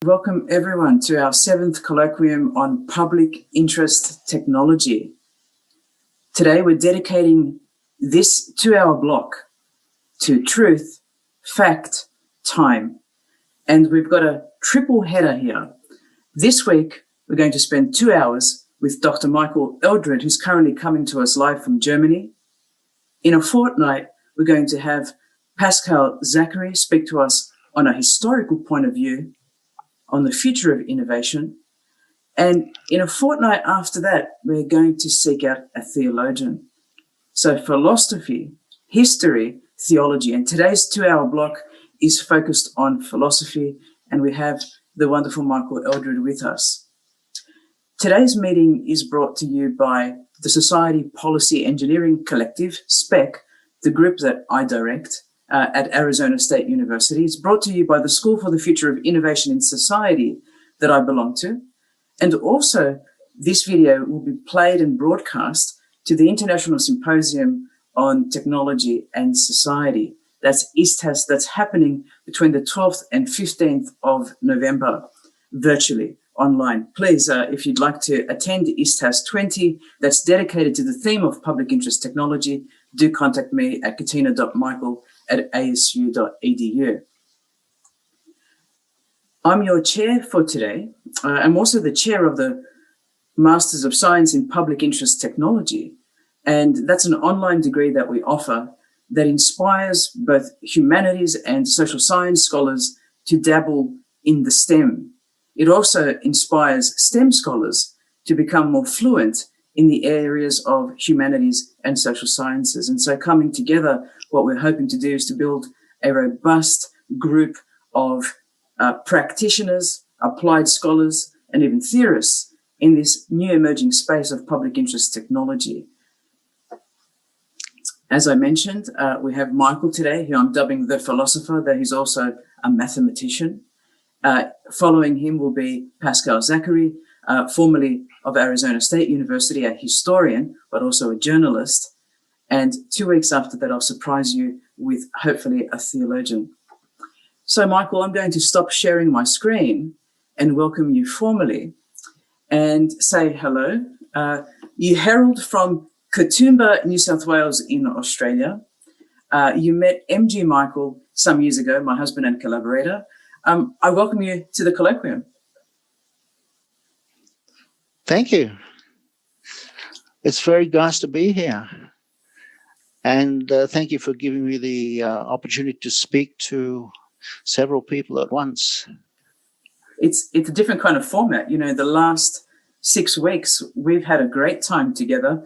Welcome everyone to our 7th colloquium on Public Interest Technology. Today we're dedicating this 2-hour block to truth, fact, time. And we've got a triple header here. This week we're going to spend 2 hours with Dr. Michael Eldred, who's currently coming to us live from Germany. In a fortnight, we're going to have Pascal Zachary speak to us on a historical point of view on the future of innovation. And in a fortnight after that, we're going to seek out a theologian. So philosophy, history, theology. And today's 2-hour block is focused on philosophy, and we have the wonderful Michael Eldred with us. Today's meeting is brought to you by the Society Policy Engineering Collective, SPEC, the group that I direct, at Arizona State University. It's brought to you by the School for the Future of Innovation in Society that I belong to. And also, this video will be played and broadcast to the International Symposium on Technology and Society. That's ISTAS, that's happening between the 12th and 15th of November, virtually, online. Please, if you'd like to attend ISTAS 20, that's dedicated to the theme of public interest technology, do contact me at katina.michael@asu.edu. I'm your chair for today. I'm also the chair of the Masters of Science in Public Interest Technology. And that's an online degree that we offer that inspires both humanities and social science scholars to dabble in the STEM. It also inspires STEM scholars to become more fluent in the areas of humanities and social sciences. And so coming together, what we're hoping to do is to build a robust group of practitioners, applied scholars, and even theorists in this new emerging space of public interest technology. As I mentioned, we have Michael today, who I'm dubbing the philosopher, though he's also a mathematician. Following him will be Pascal Zachary, formerly of Arizona State University, a historian, but also a journalist. And 2 weeks after that, I'll surprise you with hopefully a theologian. So Michael, I'm going to stop sharing my screen and welcome you formally and say hello. You herald from Katoomba, New South Wales in Australia. You met MG Michael some years ago, my husband and collaborator. I welcome you to the colloquium. Thank you. It's very nice to be here. And thank you for giving me the opportunity to speak to several people at once. It's a different kind of format. You know, the last 6 weeks, we've had a great time together.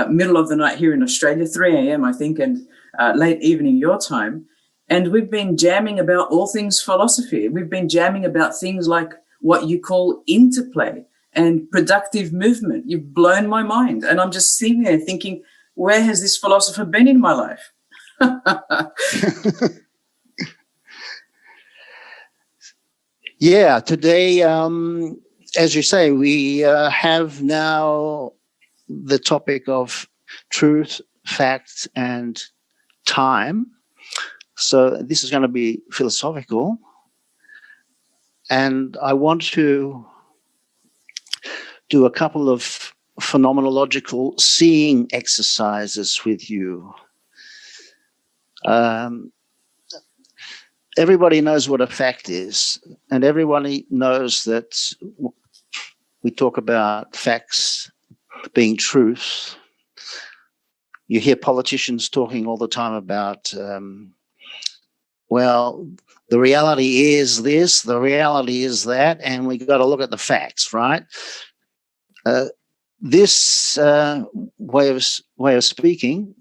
Middle of the night here in Australia, 3 a.m. I think, and late evening your time. And we've been jamming about all things philosophy. We've been jamming about things like what you call interplay and productive movement. You've blown my mind. And I'm just sitting there thinking, where has this philosopher been in my life? Yeah, today, as you say, we have now the topic of truth, facts, and time. So this is going to be philosophical. And I want to do a couple of phenomenological seeing exercises with you. Everybody knows what a fact is, and everybody knows that we talk about facts being truth. You hear politicians talking all the time about, well, the reality is this, the reality is that, and we got to look at the facts, right? This way of speaking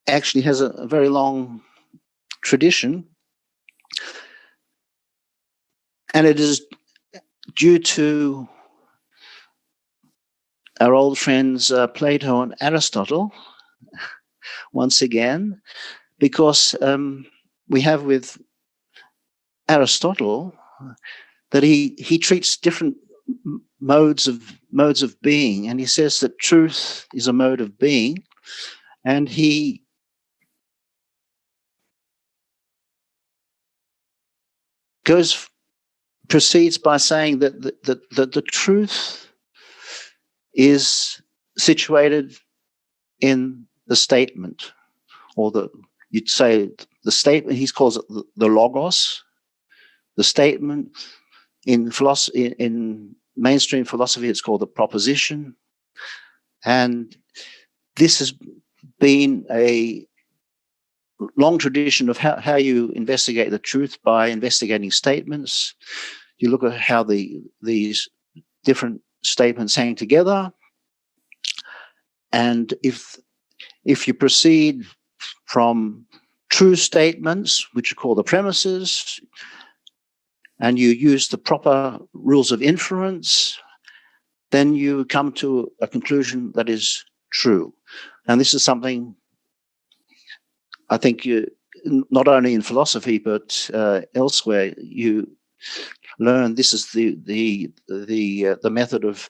actually has a very long tradition, and it is due to our old friends Plato and Aristotle, once again, because we have with Aristotle that he treats different modes of being, and he says that truth is a mode of being, and he goes proceeds by saying that the truth is situated in the statement, or you'd say the statement. He calls it the logos. The statement in philosophy, in mainstream philosophy, it's called the proposition, and this has been a long tradition of how you investigate the truth by investigating statements. You look at how these different statements hang together, and if you proceed from true statements, which are called the premises, and you use the proper rules of inference, then you come to a conclusion that is true. And this is something I think you, not only in philosophy but elsewhere, you learn. This is the method of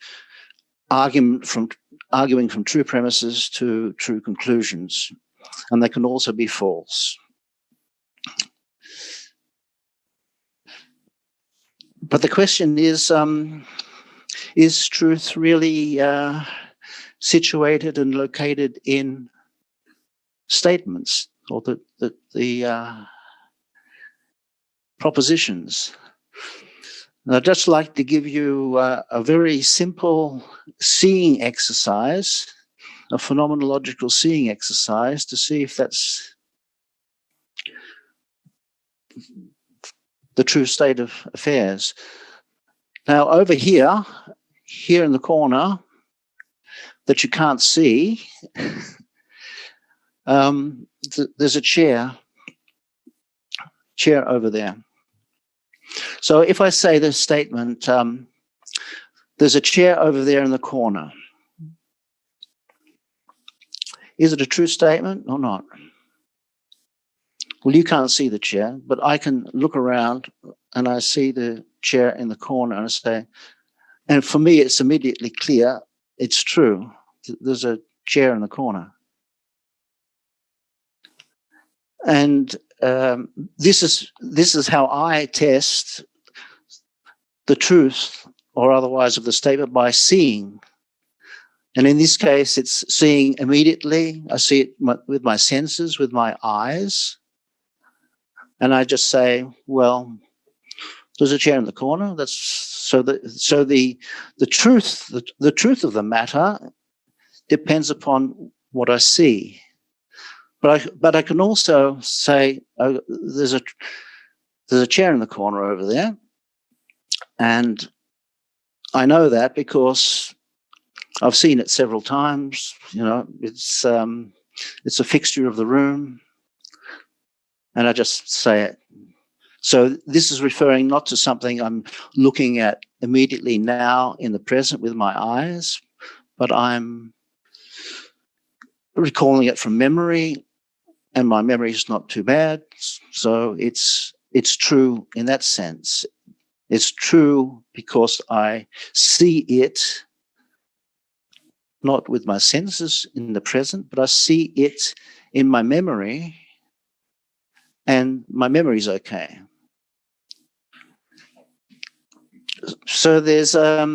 arguing from true premises to true conclusions, and they can also be false. But the question is truth really situated and located in statements, or the propositions? And I'd just like to give you a very simple seeing exercise, a phenomenological seeing exercise, to see if that's the true state of affairs. Now, over here in the corner that you can't see, there's a chair over there. So if I say this statement, there's a chair over there in the corner, is it a true statement or not? Well, you can't see the chair, but I can look around and I see the chair in the corner and I say, and for me, it's immediately clear, it's true. There's a chair in the corner. And this is how I test the truth or otherwise of the statement, by seeing. And in this case, it's seeing immediately. I see it with my senses, with my eyes. And I just say, well, there's a chair in the corner. That's so the truth of the matter depends upon what I see. But I can also say, oh, there's a chair in the corner over there, and I know that because I've seen it several times. You know, it's a fixture of the room, and I just say it. So this is referring not to something I'm looking at immediately now in the present with my eyes, but I'm recalling it from memory, and my memory is not too bad. So it's true in that sense. It's true because I see it not with my senses in the present, but I see it in my memory, and my memory is okay. So there's a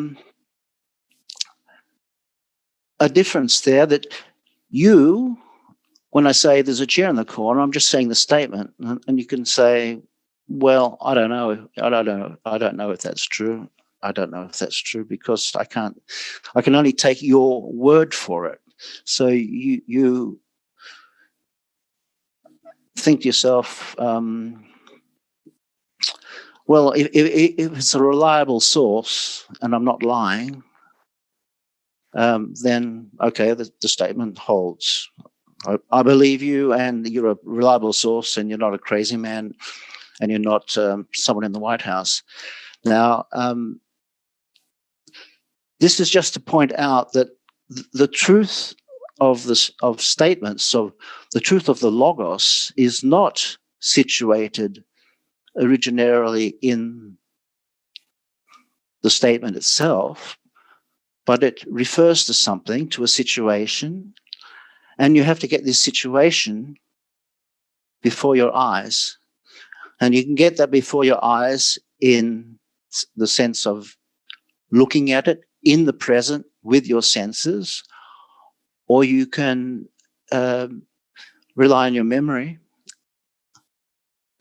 difference there, that you, when I say there's a chair in the corner, I'm just saying the statement, and you can say, well, I don't know if that's true. I don't know if that's true because I can only take your word for it. So you think to yourself, well, if it's a reliable source and I'm not lying, then okay, the statement holds. I believe you, and you're a reliable source, and you're not a crazy man, and you're not someone in the White House. Now, this is just to point out that the truth of statements, so the truth of the logos, is not situated originarily in the statement itself, but it refers to something, to a situation, and you have to get this situation before your eyes. And you can get that before your eyes in the sense of looking at it in the present with your senses, or you can rely on your memory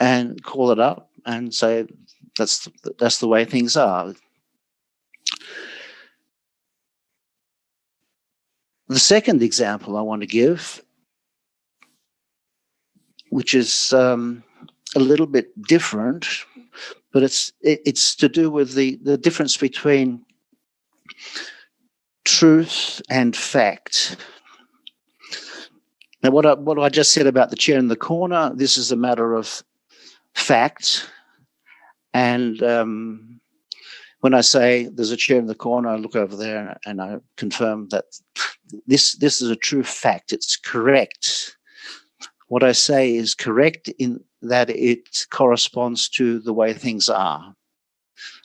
and call it up and say that's the way things are. The second example I want to give, which is a little bit different, but it's to do with the difference between truth and fact. Now, what I just said about the chair in the corner, this is a matter of fact. And when I say there's a chair in the corner, I look over there and I confirm that this is a true fact. It's correct. What I say is correct in that it corresponds to the way things are.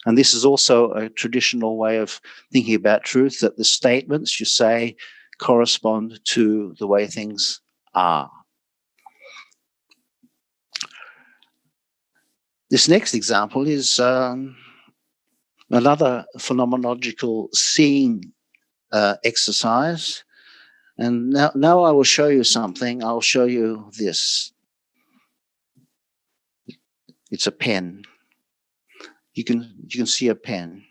And this is also a traditional way of thinking about truth, that the statements you say correspond to the way things are. This next example is another phenomenological seeing exercise. And now I will show you something. I'll show you this. It's a pen. You can see a pen,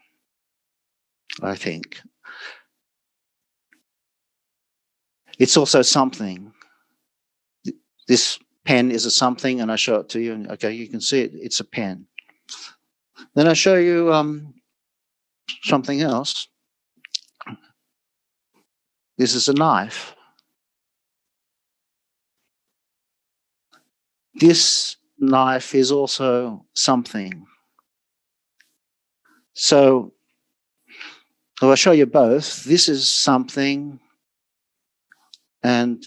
I think. It's also something. This pen is a something, and I show it to you. And okay, you can see it. It's a pen. Then I show you something else. This is a knife. This knife is also something. So I'll show you both. This is something, and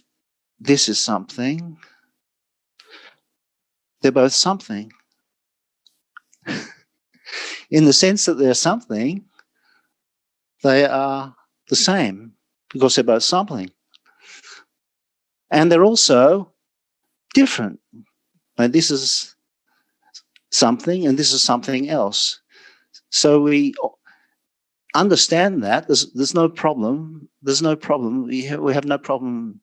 this is something. They're both something. In the sense that they're something, they are the same because they're both something. And they're also different. And this is something and this is something else. So we understand that. There's no problem. There's no problem. We have no problem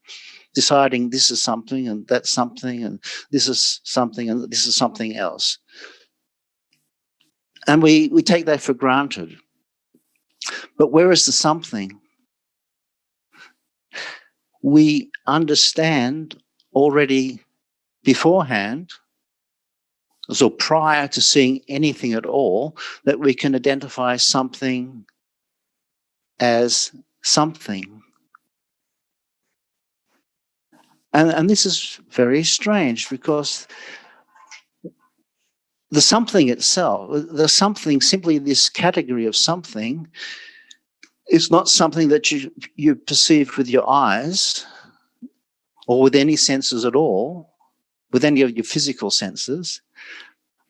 deciding this is something and that's something and this is something and this is something else. And we take that for granted. But where is the something? We understand already beforehand, so prior to seeing anything at all, that we can identify something as something. And this is very strange because the something itself, the something, simply this category of something, is not something that you perceive with your eyes or with any senses at all, with any of your physical senses,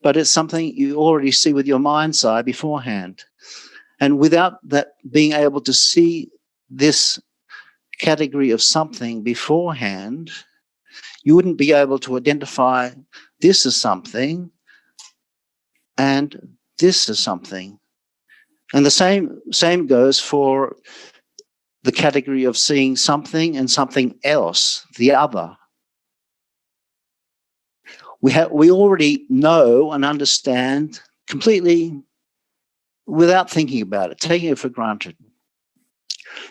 but it's something you already see with your mind's eye beforehand. And without that being able to see this category of something beforehand, you wouldn't be able to identify this as something and this is something. And the same goes for the category of seeing something and something else, the other. We already know and understand completely without thinking about it, taking it for granted,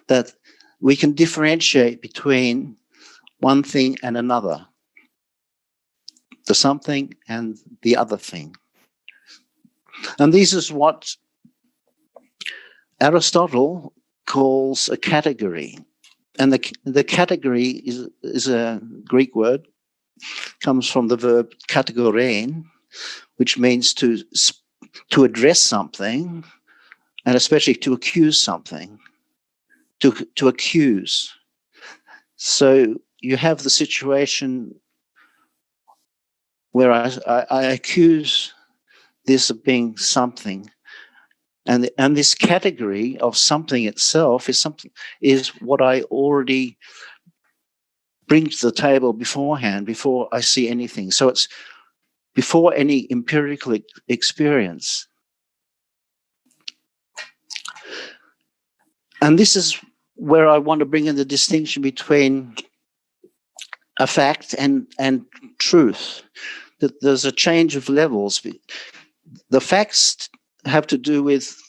that we can differentiate between one thing and another, the something and the other thing. And this is what Aristotle calls a category. And the category is a Greek word, comes from the verb kategorein, which means to address something, and especially to accuse something, to accuse. So you have the situation where I accuse this of being something, and this category of something itself is what I already bring to the table beforehand, before I see anything. So it's before any empirical experience. And this is where I want to bring in the distinction between a fact and truth, that there's a change of levels. The facts have to do with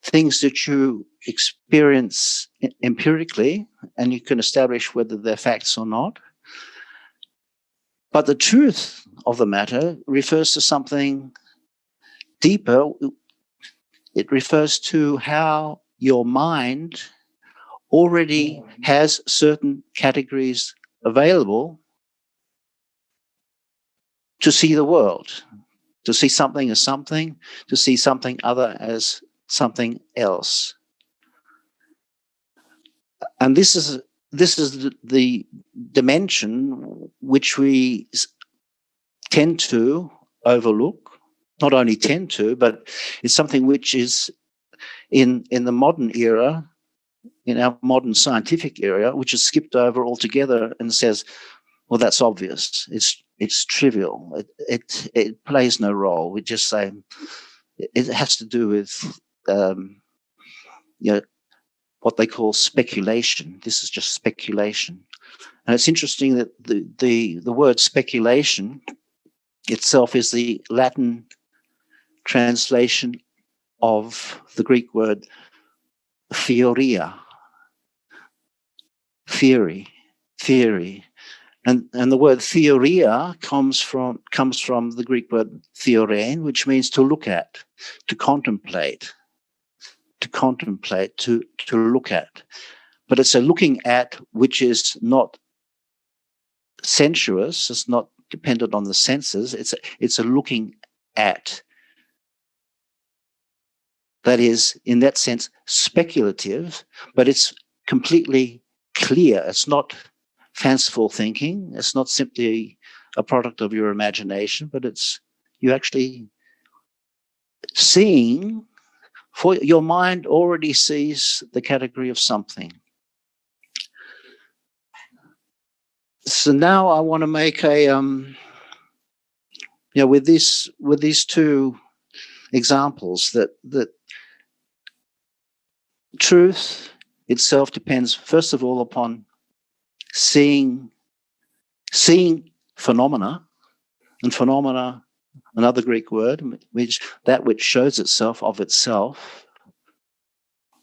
things that you experience empirically, and you can establish whether they're facts or not. But the truth of the matter refers to something deeper. It refers to how your mind already has certain categories available to see the world, to see something as something, to see something other as something else. And this is the dimension which we tend to overlook. Not only tend to, but it's something which is in the modern era, in our modern scientific area, which is skipped over altogether and says, well, that's obvious. It's trivial. It plays no role. We just say it has to do with what they call speculation. This is just speculation. And it's interesting that the word speculation itself is the Latin translation of the Greek word theoria, theory. And the word theoria comes from the Greek word theorein, which means to look at, to contemplate, to look at. But it's a looking at which is not sensuous, it's not dependent on the senses, it's a looking at that is, in that sense, speculative, but it's completely clear. It's not fanciful thinking. It's not simply a product of your imagination, but it's you actually seeing, for your mind already sees the category of something. So now I want to make with these two examples that truth itself depends, first of all, upon seeing phenomena, and phenomena, another Greek word, which shows itself of itself.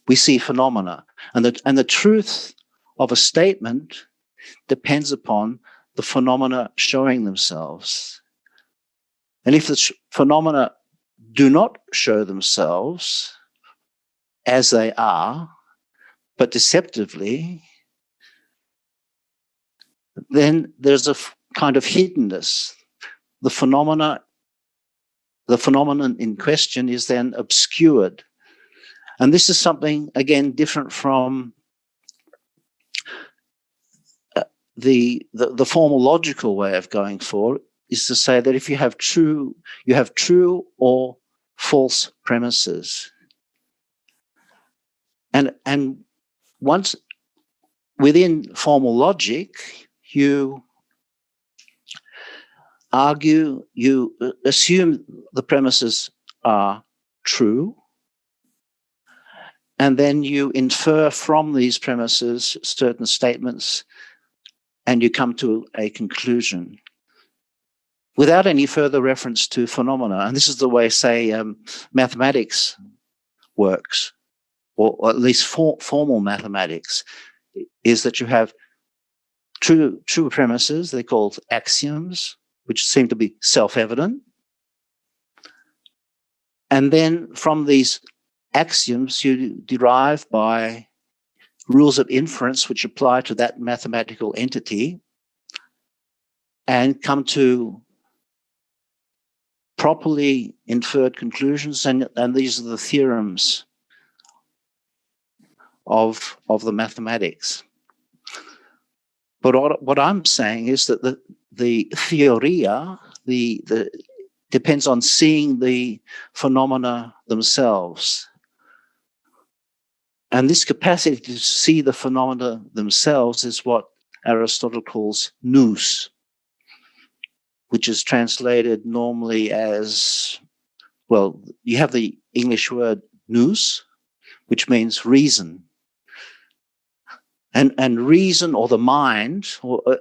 We see phenomena, and the truth of a statement depends upon the phenomena showing themselves. And if the phenomena do not show themselves as they are, but deceptively, then there's a kind of hiddenness. The phenomenon in question is then obscured. And this is something, again, different from the formal logical way of going forward, is to say that if you have true or false premises. And once within formal logic, you argue, you assume the premises are true, and then you infer from these premises certain statements, and you come to a conclusion without any further reference to phenomena. And this is the way, say, mathematics works, or at least formal mathematics, is that you have true premises, they're called axioms, which seem to be self-evident. And then from these axioms, you derive by rules of inference which apply to that mathematical entity and come to properly inferred conclusions. And these are the theorems of the mathematics. But what I'm saying is that the theoria, the depends on seeing the phenomena themselves. And this capacity to see the phenomena themselves is what Aristotle calls nous, which is translated normally as, well, you have the English word nous, which means reason. And reason, or the mind,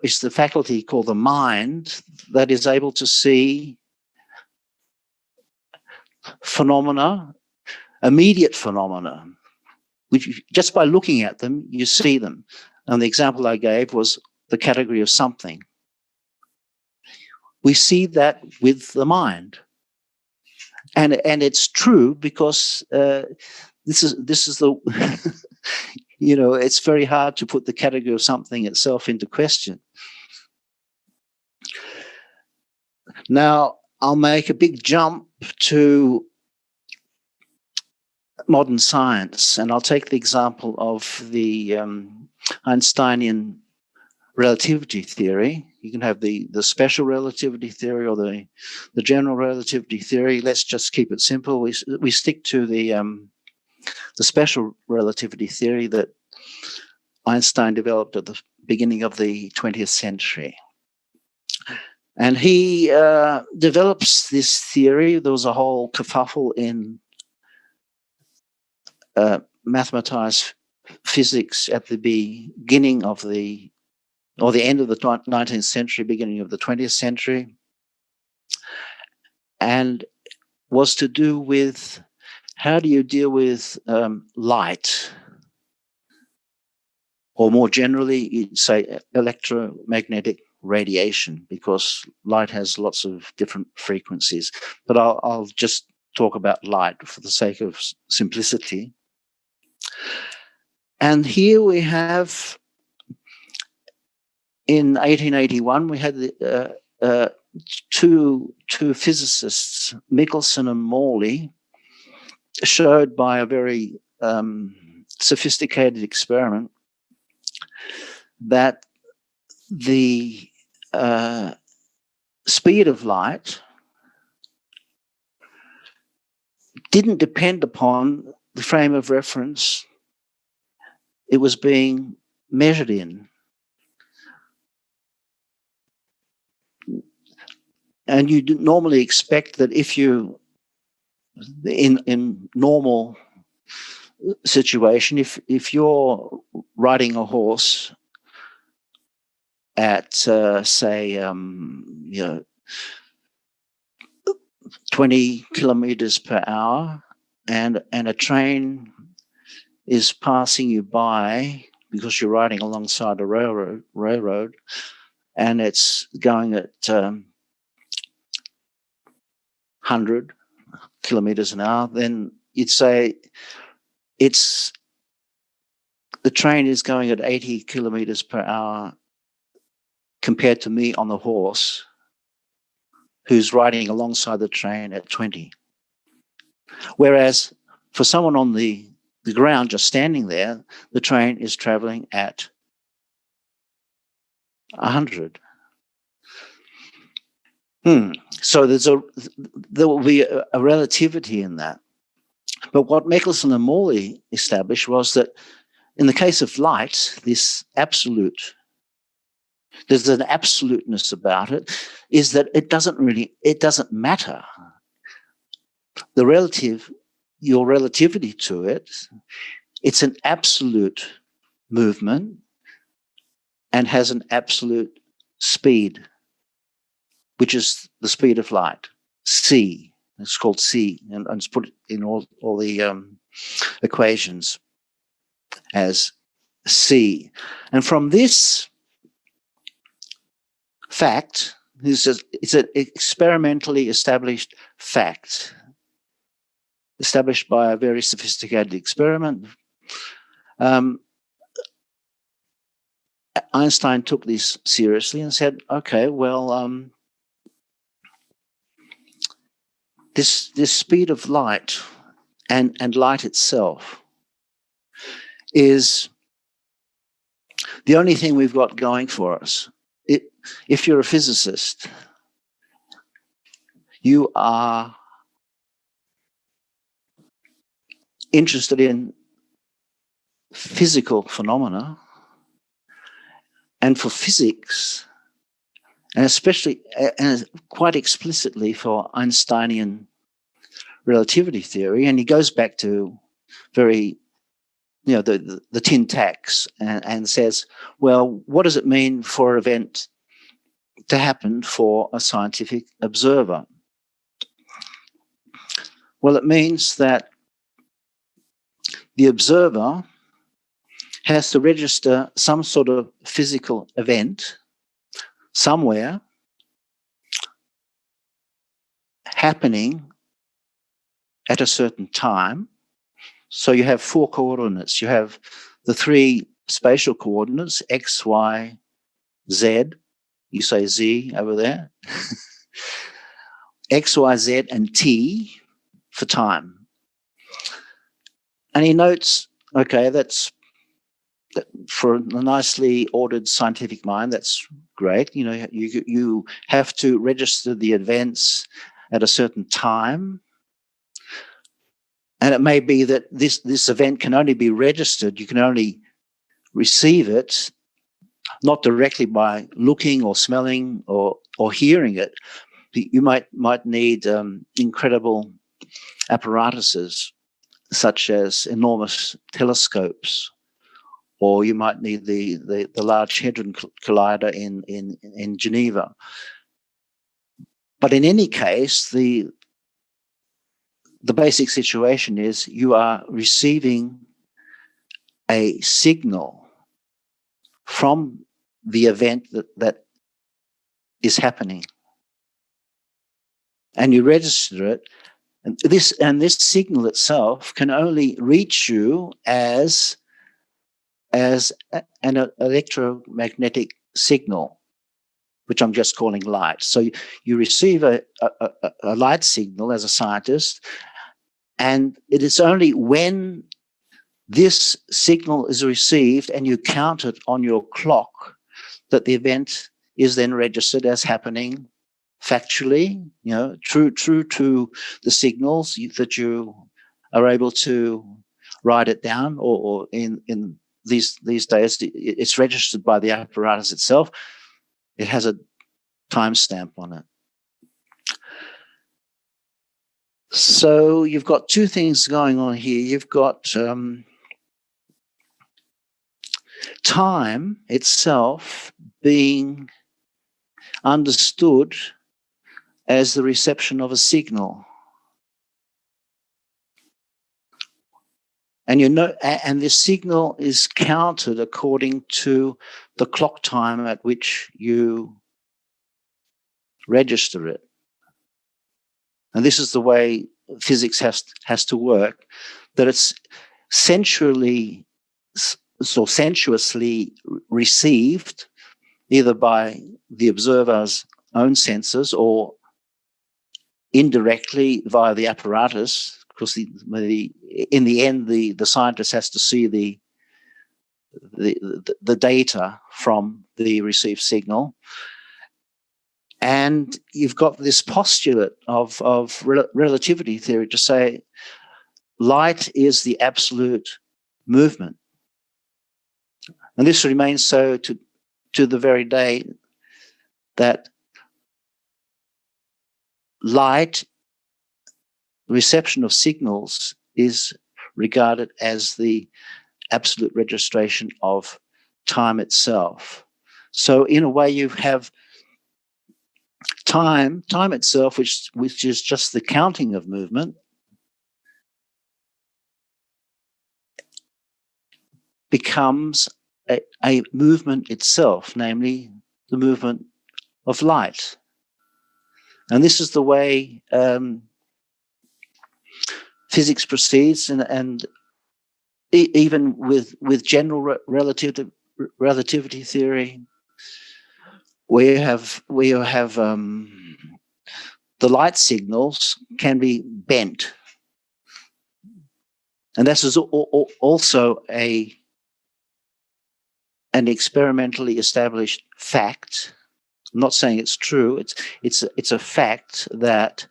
is the faculty called the mind that is able to see phenomena, immediate phenomena, which just by looking at them, you see them. And the example I gave was the category of something. We see that with the mind. And it's true because this is the, it's very hard to put the category of something itself into question. Now, I'll make a big jump to modern science, and I'll take the example of the Einsteinian relativity theory. You can have the special relativity theory or the general relativity theory. Let's just keep it simple. We stick to the special relativity theory that Einstein developed at the beginning of the 20th century. And he develops this theory. There was a whole kerfuffle in mathematized physics at the beginning of the end of the 19th century, beginning of the 20th century, and was to do with how do you deal with light, or more generally, you'd say electromagnetic radiation, because light has lots of different frequencies. But I'll just talk about light for the sake of simplicity. And here we have, in 1881, we had the two physicists, Michelson and Morley, showed by a very sophisticated experiment that the speed of light didn't depend upon the frame of reference it was being measured in. And you normally expect that if you, in normal situation, if you're riding a horse at, say, 20 kilometers per hour, and a train is passing you by because you're riding alongside a railroad, and it's going at 100 kilometers an hour, then you'd say the train is going at 80 kilometers per hour compared to me on the horse who's riding alongside the train at 20. Whereas for someone on the ground just standing there, the train is traveling at 100. So there will be a relativity in that. But what Michelson and Morley established was that in the case of light, there's an absoluteness about it, is that it doesn't matter. Your relativity to it, it's an absolute movement and has an absolute speed, which is the speed of light, c. It's called c, and it's put in all the equations as c. And from this fact, it's an experimentally established fact, established by a very sophisticated experiment. Einstein took this seriously and said, okay, well, this speed of light and light itself is the only thing we've got going for us. If you're a physicist, you are interested in physical phenomena, and for physics, and especially and quite explicitly for Einsteinian relativity theory, and he goes back to very the tin tacks and says, well, what does it mean for an event to happen for a scientific observer? Well, it means that the observer has to register some sort of physical event somewhere happening at a certain time. So you have 4 coordinates. You have the 3 spatial coordinates, x, y, z. You say z over there. X, y, z, and t for time. And he notes, okay, that's for a nicely ordered scientific mind, that's great. You have to register the events at a certain time. And it may be that this event can only be registered, you can only receive it, not directly by looking or smelling or hearing it. You might need incredible apparatuses, such as enormous telescopes, or you might need the Large Hadron Collider in Geneva. But in any case, the basic situation is you are receiving a signal from the event that is happening, and you register it. And this signal itself can only reach you as an electromagnetic signal, which I'm just calling light. So you receive a light signal as a scientist, and it is only when this signal is received and you count it on your clock that the event is then registered as happening factually, true to the signals that you are able to write it down, or in these days it's registered by the apparatus itself. It has a timestamp on it. So you've got 2 things going on here. You've got time itself being understood as the reception of a signal. And this signal is counted according to the clock time at which you register it. And this is the way physics has to work, that it's sensuously received either by the observer's own senses or indirectly via the apparatus, because in the end the scientist has to see the data from the received signal. And you've got this postulate of relativity theory to say light is the absolute movement. And this remains so to the very day, that light, reception of signals, is regarded as the absolute registration of time itself. So in a way you have time itself, which is just the counting of movement, becomes a movement itself, namely the movement of light. And this is the way physics proceeds, and even with general relativity theory, where you have the light signals can be bent, and this is also an experimentally established fact. I'm not saying it's true. It's a fact that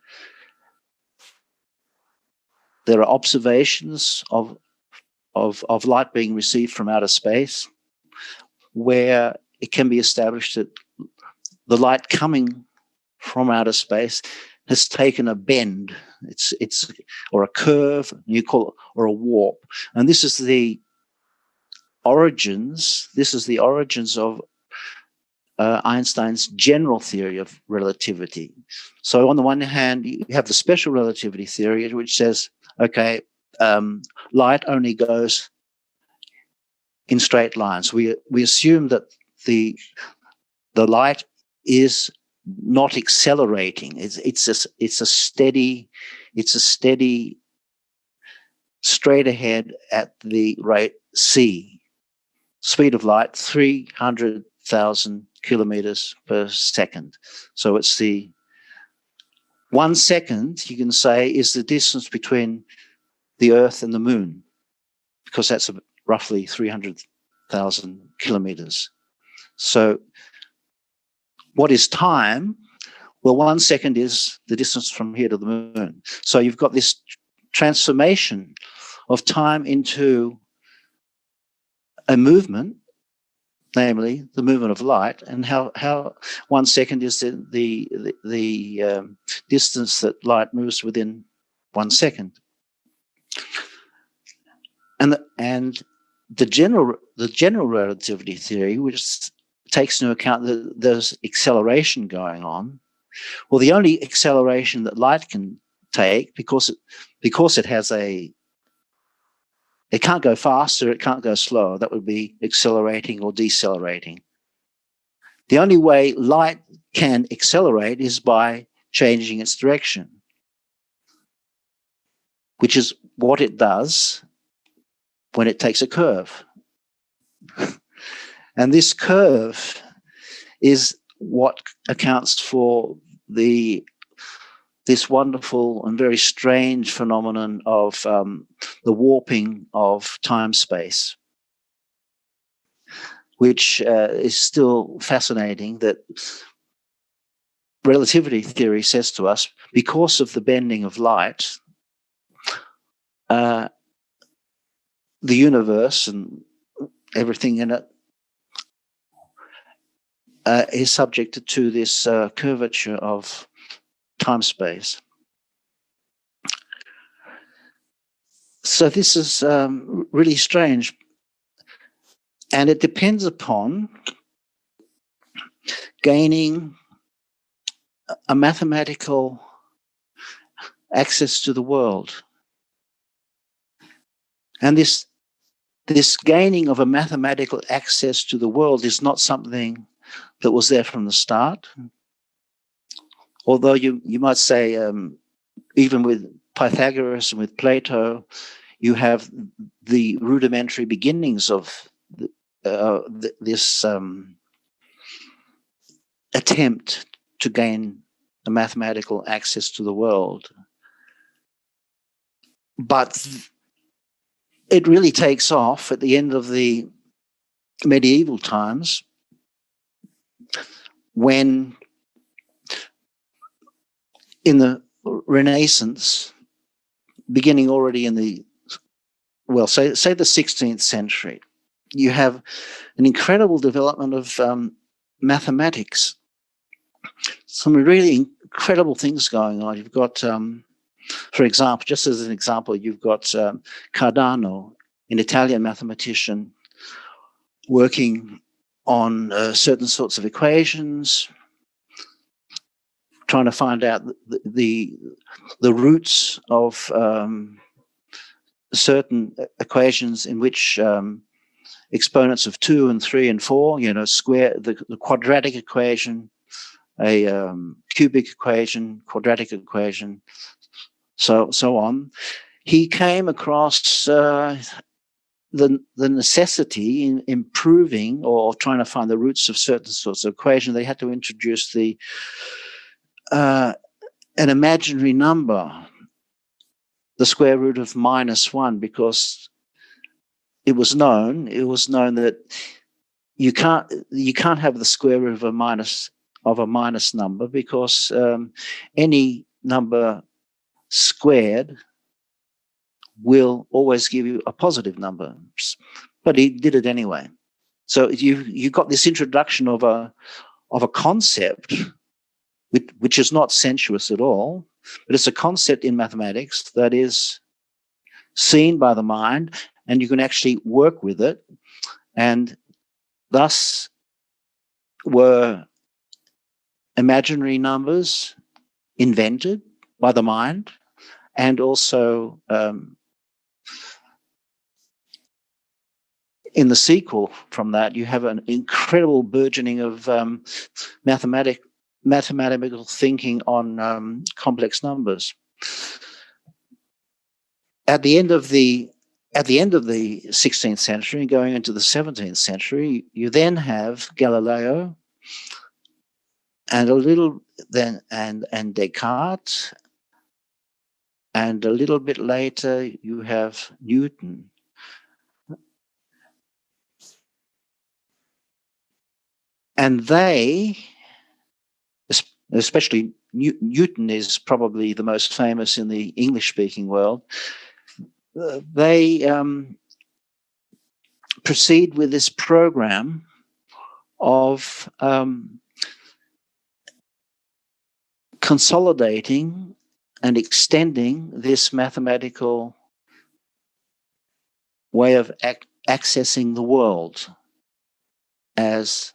there are observations of light being received from outer space where it can be established that the light coming from outer space has taken a bend. It's or a curve, you call it, or a warp. And this is the origins. This is the origins of Einstein's general theory of relativity. So on the one hand, you have the special relativity theory, which says, okay, light only goes in straight lines. We assume that the light is not accelerating. It's a steady straight ahead at the rate c. Speed of light 300,000 kilometers per second. So it's the 1 second, you can say, is the distance between the Earth and the Moon, because that's roughly 300,000 kilometers. So what is time? Well, 1 second is the distance from here to the Moon. So you've got this transformation of time into a movement, namely the movement of light, and how 1 second is the distance that light moves within 1 second. And the general relativity theory, which takes into account that there's acceleration going on. Well, the only acceleration that light can take, because it has it can't go faster, it can't go slower. That would be accelerating or decelerating. The only way light can accelerate is by changing its direction, which is what it does when it takes a curve. And this curve is what accounts for this wonderful and very strange phenomenon of the warping of time-space, which is still fascinating, that relativity theory says to us, because of the bending of light, the universe and everything in it is subject to this curvature of time-space. So this is really strange, and it depends upon gaining a mathematical access to the world. And this gaining of a mathematical access to the world is not something that was there from the start. Although you might say, even with Pythagoras and with Plato, you have the rudimentary beginnings of this attempt to gain a mathematical access to the world. But it really takes off at the end of the medieval times, when in the Renaissance, beginning already in the, well, say the 16th century, you have an incredible development of mathematics. Some really incredible things going on. You've got, for example, just as an example, you've got Cardano, an Italian mathematician, working on certain sorts of equations, trying to find out the roots of certain equations in which exponents of 2 and 3 and 4, square the quadratic equation, a cubic equation, quadratic equation, so on. He came across the necessity in improving or trying to find the roots of certain sorts of equations. They had to introduce an imaginary number, the square root of -1, because it was known that you can't have the square root of a minus number, because any number squared will always give you a positive number. But he did it anyway. So you got this introduction of a concept which is not sensuous at all, but it's a concept in mathematics that is seen by the mind, and you can actually work with it. And thus were imaginary numbers invented by the mind, and also in the sequel from that, you have an incredible burgeoning of mathematical thinking on complex numbers. At the end of the 16th century, going into the 17th century, you then have Galileo, and a little then and Descartes, and a little bit later you have Newton. And they, especially Newton is probably the most famous in the English-speaking world, they proceed with this program of consolidating and extending this mathematical way of accessing the world. As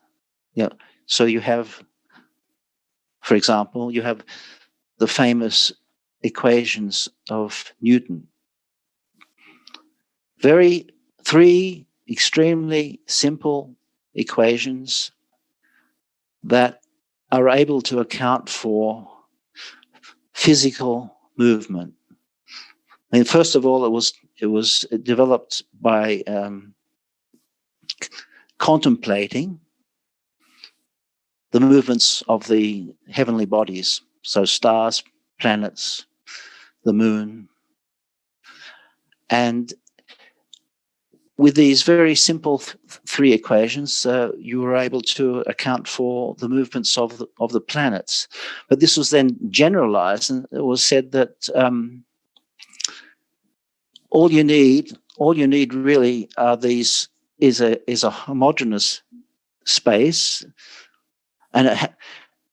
so you have, for example, you have the famous equations of Newton. Three extremely simple equations that are able to account for physical movement. I mean, first of all, it was developed by contemplating the movements of the heavenly bodies, so stars, planets, the moon. And with these very simple three equations, you were able to account for the movements of the planets. But this was then generalized, and it was said that all you need really are these is a homogeneous space, and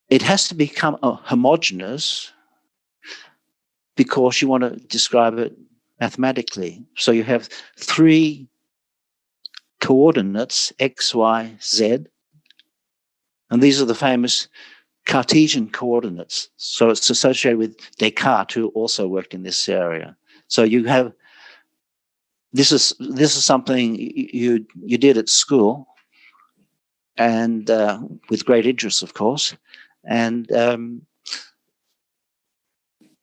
it has to become homogeneous because you want to describe it mathematically. So you have three coordinates, x, y, z, and these are the famous Cartesian coordinates. So it's associated with Descartes, who also worked in this area. So you have this is something you did at school, and with great interest, of course. And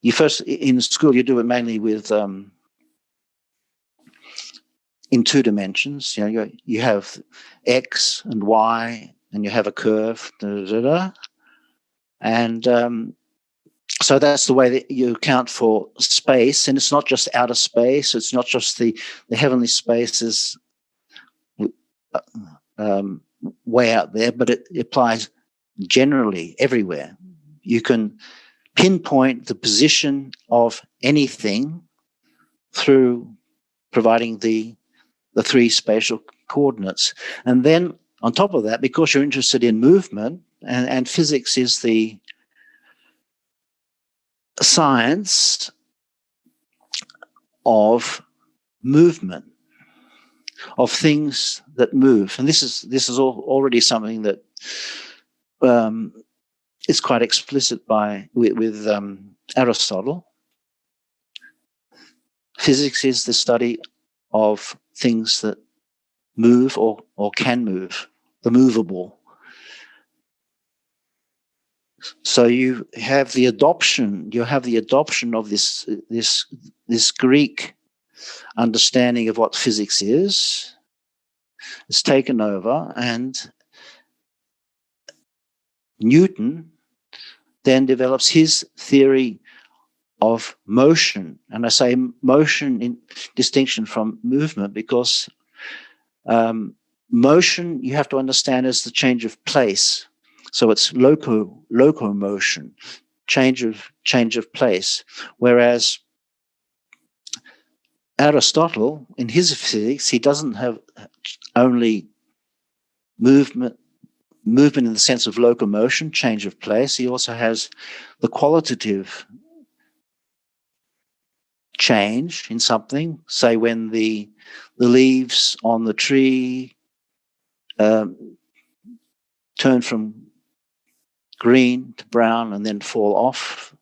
you first in school you do it mainly with in two dimensions. You have x and y, and you have a curve, and so that's the way that you account for space. And it's not just outer space; it's not just the heavenly spaces way out there, but it applies generally everywhere. You can pinpoint the position of anything through providing the three spatial coordinates. And then on top of that, because you're interested in movement, and physics is the science of movement, of things that move. And this is already something that is quite explicit with Aristotle. Physics is the study of things that move or can move, the movable. So you have the adoption of this Greek understanding of what physics is. It's taken over, and Newton then develops his theory of motion. And I say motion in distinction from movement because motion you have to understand as the change of place. So it's locomotion, change of place. Whereas Aristotle, in his physics, he doesn't have only movement in the sense of locomotion, change of place. He also has the qualitative change in something, say when the leaves on the tree turn from green to brown and then fall off.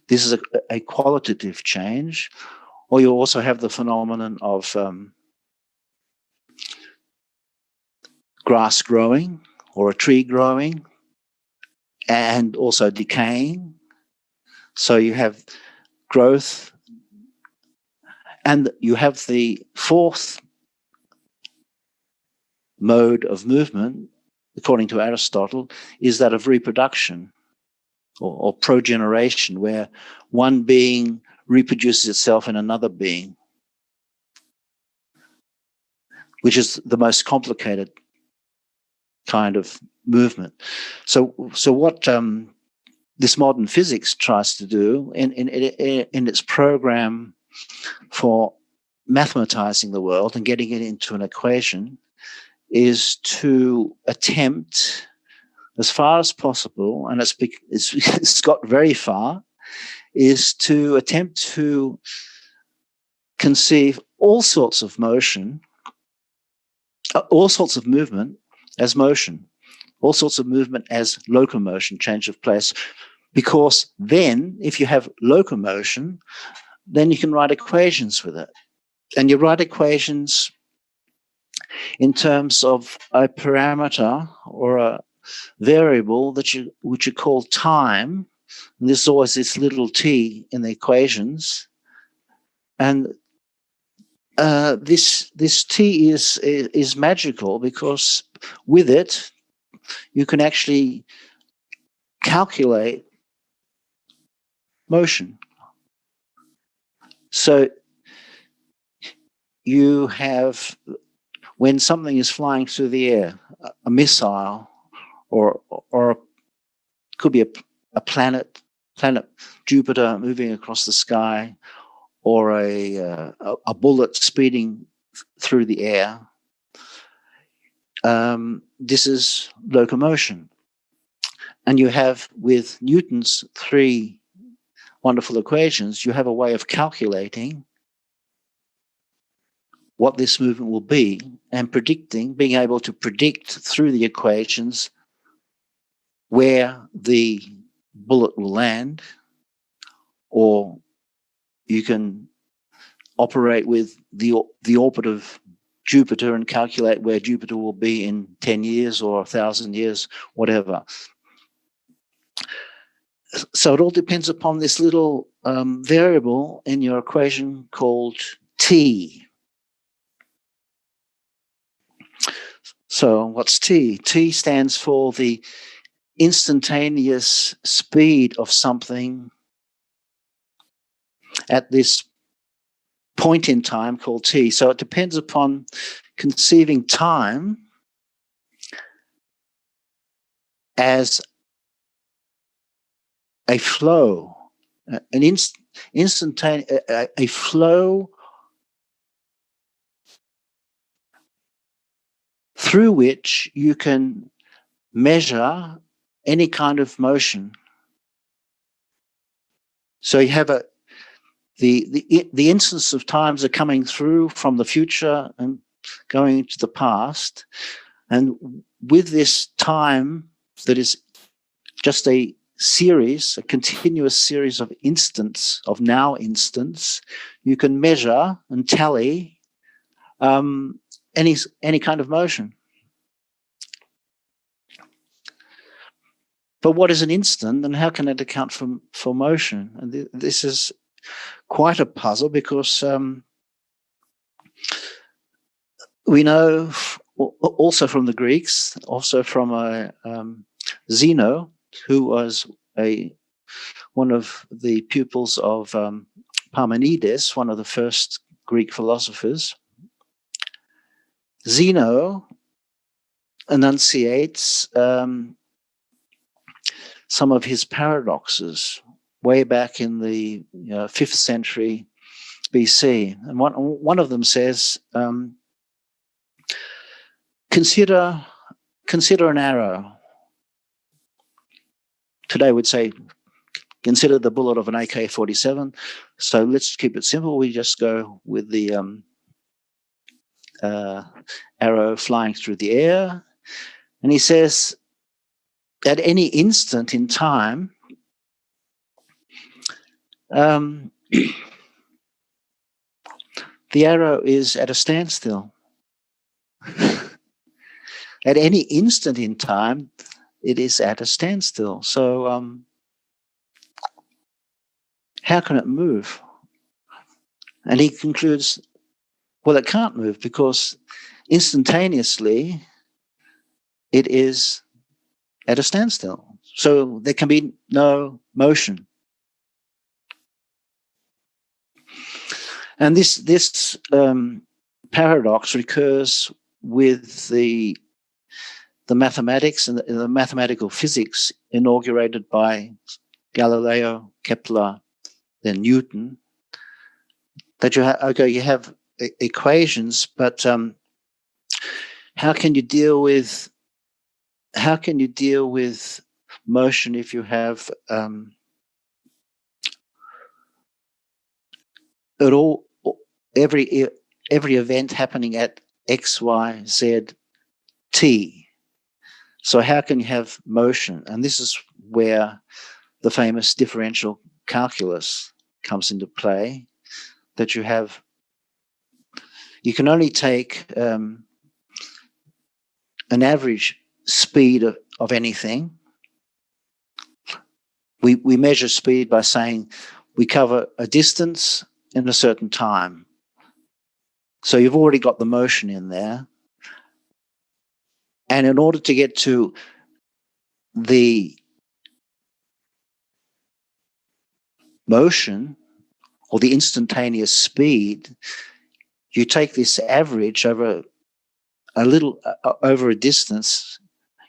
This is a qualitative change. Or you also have the phenomenon of grass growing or a tree growing and also decaying. So you have growth, and you have the fourth mode of movement, according to Aristotle, is that of reproduction or progeneration, where one being reproduces itself in another being, which is the most complicated kind of movement. So what this modern physics tries to do in its program for mathematizing the world and getting it into an equation is to attempt, as far as possible, and it's got very far, is to attempt to conceive all sorts of motion, all sorts of movement as motion, all sorts of movement as locomotion, change of place. Because then, if you have locomotion, then you can write equations with it. And you write equations in terms of a parameter or a variable which you call time. And there's always this little t in the equations. And this t is magical because with it, you can actually calculate motion. So you have, when something is flying through the air, a missile, or could be a planet Jupiter moving across the sky, or a bullet speeding through the air. This is locomotion. And you have, with Newton's three wonderful equations, you have a way of calculating what this movement will be and being able to predict through the equations where the bullet will land, or you can operate with the orbit of Jupiter and calculate where Jupiter will be in 10 years or 1,000 years, whatever. So it all depends upon this little variable in your equation called t. So what's t? T stands for the instantaneous speed of something at this point in time called t. So it depends upon conceiving time as a flow, an instantaneous, a flow through which you can measure any kind of motion. So you have the instance of times are coming through from the future and going into the past, and with this time that is just a continuous series of instants, of now instants, you can measure and tally any kind of motion. But what is an instant, and how can it account for motion? And this is quite a puzzle, because we know also from the Greeks, also from Zeno, who was one of the pupils of Parmenides, one of the first Greek philosophers. Zeno enunciates some of his paradoxes way back in the 5th century BC. And one of them says, consider an arrow. Today we'd say, consider the bullet of an AK-47. So let's keep it simple. We just go with the arrow flying through the air. And he says, at any instant in time, the arrow is at a standstill. At any instant in time, it is at a standstill. So how can it move? And he concludes, well, it can't move because instantaneously it is at a standstill. So there can be no motion. And this paradox recurs with the mathematics and the mathematical physics inaugurated by Galileo, Kepler, then Newton. That you have equations, but how can you deal with motion if you have every event happening at X, Y, Z, T? So how can you have motion? And this is where the famous differential calculus comes into play, that you can only take an average speed of anything. We measure speed by saying we cover a distance in a certain time. So you've already got the motion in there. And in order to get to the motion or the instantaneous speed, you take this average over a distance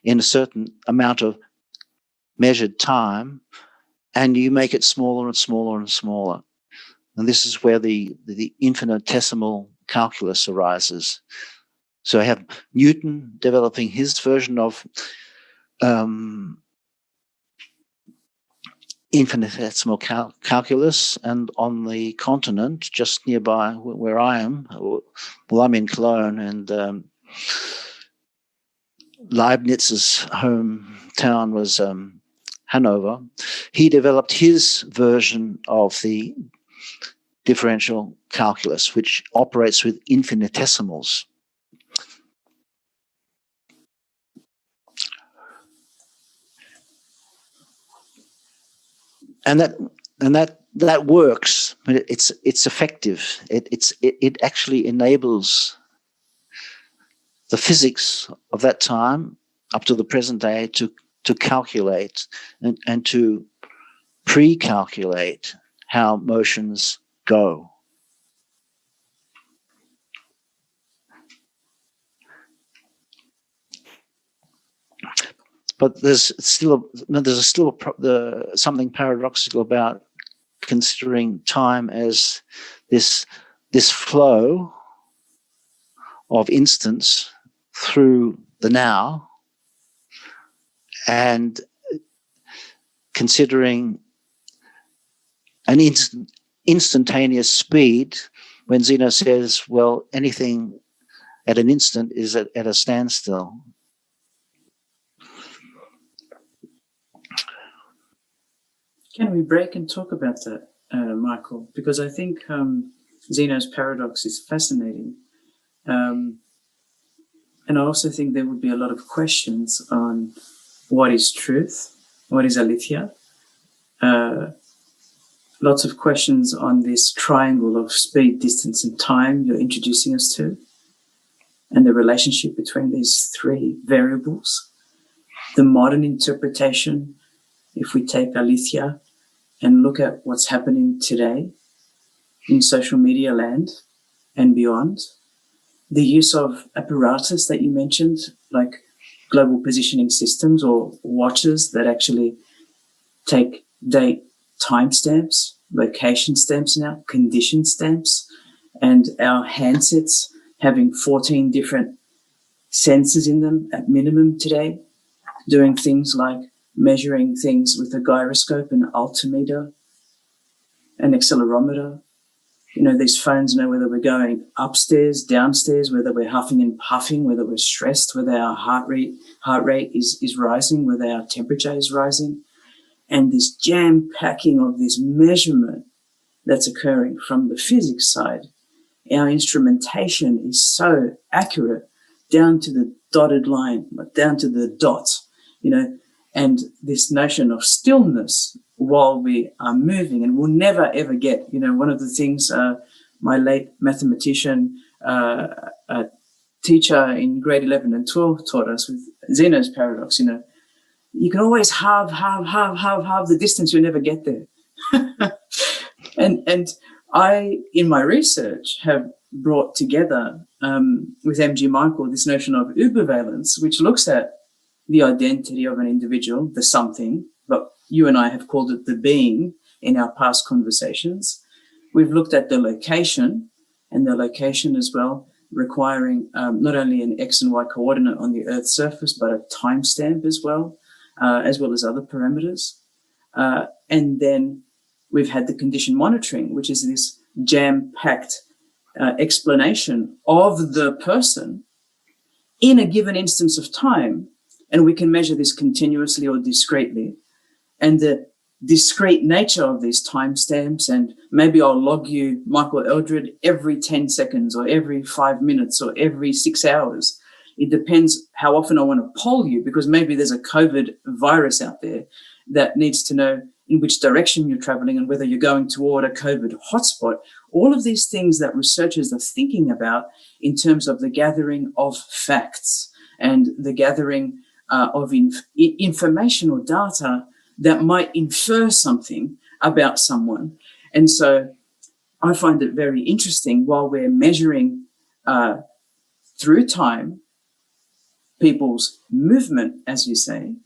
in a certain amount of measured time, and you make it smaller and smaller and smaller. And this is where the infinitesimal calculus arises. So I have Newton developing his version of infinitesimal calculus, and on the continent just nearby where I am, well, I'm in Cologne, and Leibniz's hometown was Hanover. He developed his version of the differential calculus, which operates with infinitesimals. And that works. It's effective. It actually enables the physics of that time up to the present day to calculate and to pre-calculate how motions go. But there's still something paradoxical about considering time as this flow of instants through the now, and considering an instantaneous speed when Zeno says, well, anything at an instant is at a standstill. Can we break and talk about that, Michael? Because I think Zeno's paradox is fascinating. And I also think there would be a lot of questions on what is truth, what is aletheia. Lots of questions on this triangle of speed, distance, and time you're introducing us to, and the relationship between these three variables. The modern interpretation, if we take aletheia and look at what's happening today in social media land and beyond, the use of apparatus that you mentioned, like global positioning systems or watches that actually take date timestamps, location stamps now, condition stamps, and our handsets having 14 different sensors in them at minimum today, doing things like measuring things with a gyroscope, an altimeter, an accelerometer. These phones know whether we're going upstairs, downstairs, whether we're huffing and puffing, whether we're stressed, whether our heart rate is rising, whether our temperature is rising. And this jam-packing of this measurement that's occurring from the physics side, our instrumentation is so accurate down to the dotted line, down to the dot, and this notion of stillness while we are moving, and we'll never ever get, one of the things my late mathematician teacher in grade 11 and 12 taught us with Xenos Paradox, you can always halve the distance, you'll never get there. And I, in my research, have brought together with M.G. Michael this notion of ubervalence, which looks at the identity of an individual, the something, but you and I have called it the being in our past conversations. We've looked at the location, and the location as well, requiring not only an X and Y coordinate on the Earth's surface, but a timestamp as well as other parameters. And then we've had the condition monitoring, which is this jam-packed explanation of the person in a given instance of time. And we can measure this continuously or discretely. And the discrete nature of these timestamps, and maybe I'll log you, Michael Eldred, every 10 seconds or every 5 minutes or every 6 hours. It depends how often I want to poll you, because maybe there's a COVID virus out there that needs to know in which direction you're traveling and whether you're going toward a COVID hotspot. All of these things that researchers are thinking about in terms of the gathering of facts and the gathering of information or data that might infer something about someone. And so I find it very interesting, while we're measuring through time people's movement, as you say,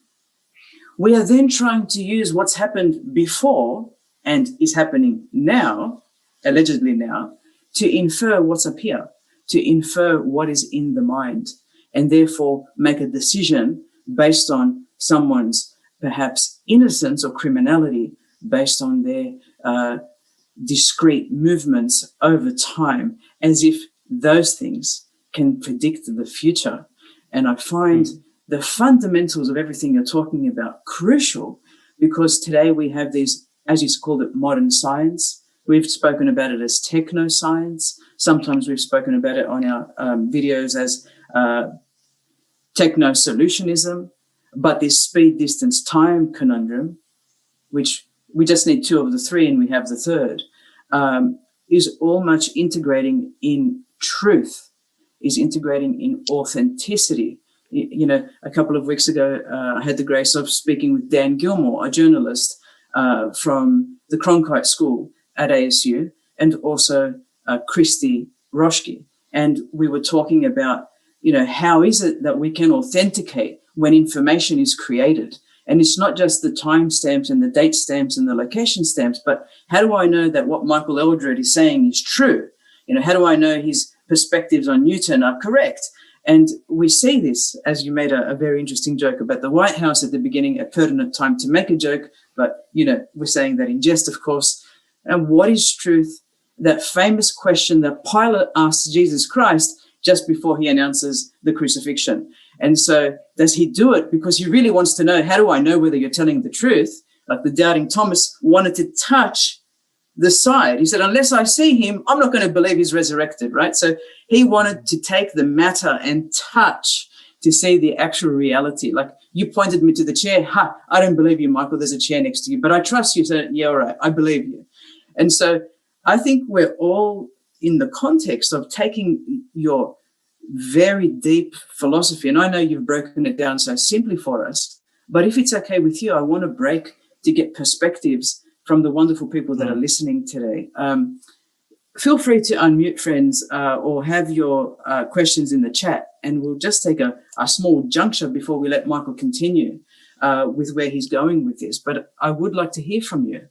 we are then trying to use what's happened before and is happening now, allegedly now, to infer what's up here, to infer what is in the mind, and therefore make a decision based on someone's perhaps innocence or criminality, based on their discrete movements over time, as if those things can predict the future. And I find the fundamentals of everything you're talking about crucial, because today we have these, as you called it, modern science. We've spoken about it as techno-science. Sometimes we've spoken about it on our videos as techno-solutionism. But this speed, distance, time conundrum, which we just need two of the three and we have the third, is all much integrating in truth, is integrating in authenticity. A couple of weeks ago, I had the grace of speaking with Dan Gilmore, a journalist from the Cronkite School at ASU, and also Christy Roschke. And we were talking about, how is it that we can authenticate when information is created? And it's not just the timestamps and the date stamps and the location stamps, but how do I know that what Michael Eldred is saying is true? How do I know his perspectives on Newton are correct? And we see this, as you made a very interesting joke about the White House at the beginning, a pertinent time to make a joke, but, we're saying that in jest, of course. And what is truth? That famous question that Pilate asked Jesus Christ just before he announces the crucifixion. And so does he do it because he really wants to know, how do I know whether you're telling the truth? Like the doubting Thomas wanted to touch the side. He said, unless I see him, I'm not going to believe he's resurrected, right? So he wanted to take the matter and touch to see the actual reality. Like, you pointed me to the chair. I don't believe you, Michael. There's a chair next to you, but I trust you. So yeah, all right, I believe you. And so I think we're all in the context of taking your very deep philosophy, and I know you've broken it down so simply for us, but if it's okay with you, I want to break to get perspectives from the wonderful people that are listening today. Feel free to unmute, friends, or have your questions in the chat, and we'll just take a small juncture before we let Michael continue with where he's going with this. But I would like to hear from you.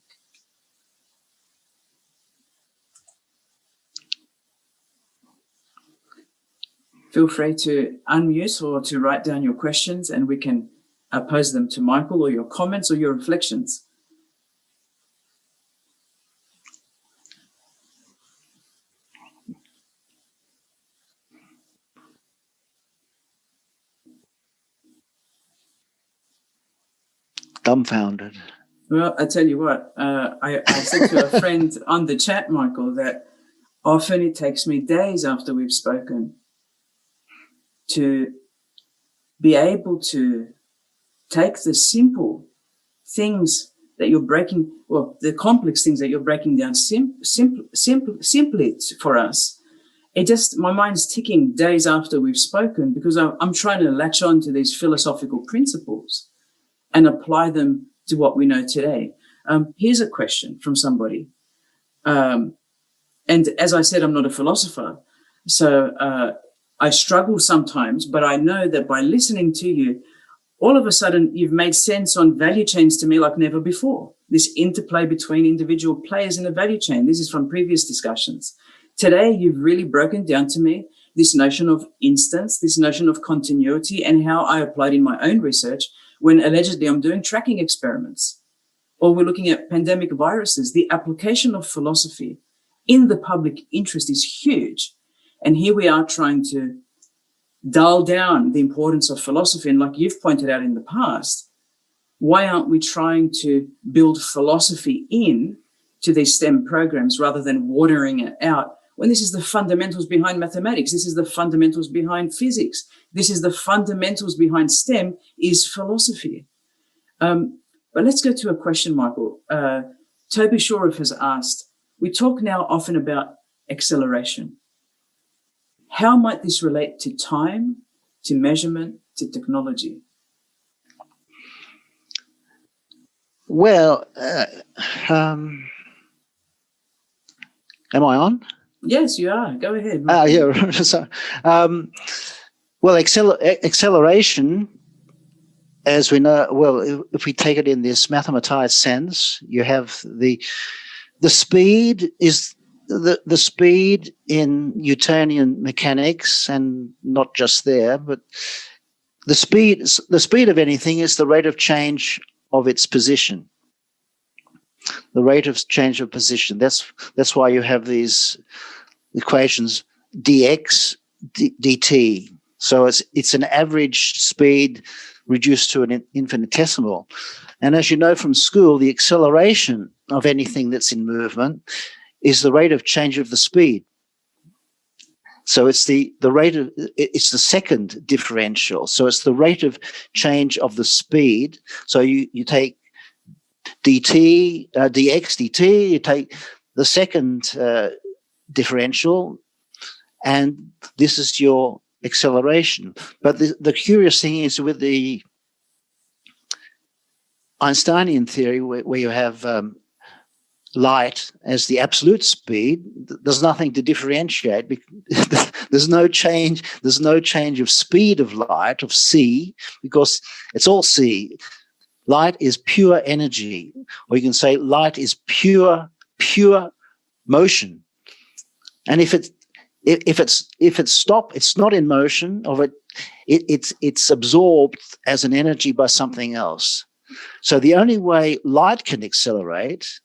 Feel free to unmute or to write down your questions, and we can pose them to Michael, or your comments or your reflections. Dumbfounded. Well, I tell you what, I said to a friend on the chat, Michael, that often it takes me days after we've spoken to be able to take the simple things that you're breaking, well, the complex things that you're breaking down simply for us. It just, my mind's ticking days after we've spoken, because I'm trying to latch on to these philosophical principles and apply them to what we know today. Here's a question from somebody. And as I said, I'm not a philosopher, so I struggle sometimes, but I know that by listening to you, all of a sudden you've made sense on value chains to me like never before. This interplay between individual players in a value chain. This is from previous discussions. Today, you've really broken down to me this notion of instance, this notion of continuity, and how I applied in my own research when allegedly I'm doing tracking experiments, or we're looking at pandemic viruses. The application of philosophy in the public interest is huge. And here we are trying to dial down the importance of philosophy. And like you've pointed out in the past, why aren't we trying to build philosophy in to these STEM programs rather than watering it out, when this is the fundamentals behind mathematics, this is the fundamentals behind physics, this is the fundamentals behind STEM is philosophy. But let's go to a question, Michael. Toby Shoref has asked, we talk now often about acceleration. How might this relate to time, to measurement, to technology? Well, am I on? Yes, you are. Go ahead. Yeah. So, well, acceleration, as we know, well, if we take it in this mathematized sense, you have the speed is the speed in Newtonian mechanics, and not just there, but the speed of anything is the rate of change of its position. The rate of change of position. That's why you have these equations dx dt. So it's an average speed reduced to an infinitesimal. And as you know from school, the acceleration of anything that's in movement is the rate of change of the speed. So it's the rate of, it's the second differential. So it's the rate of change of the speed. So you take dt, dx dt, you take the second differential, and this is your acceleration. But the curious thing is with the Einsteinian theory, where you have light as the absolute speed, there's nothing to differentiate. There's no change. There's no change of speed of light, of c, because it's all c. Light is pure energy, or you can say light is pure motion. And if it's stopped, it's not in motion, or it's absorbed as an energy by something else. So the only way light can accelerate,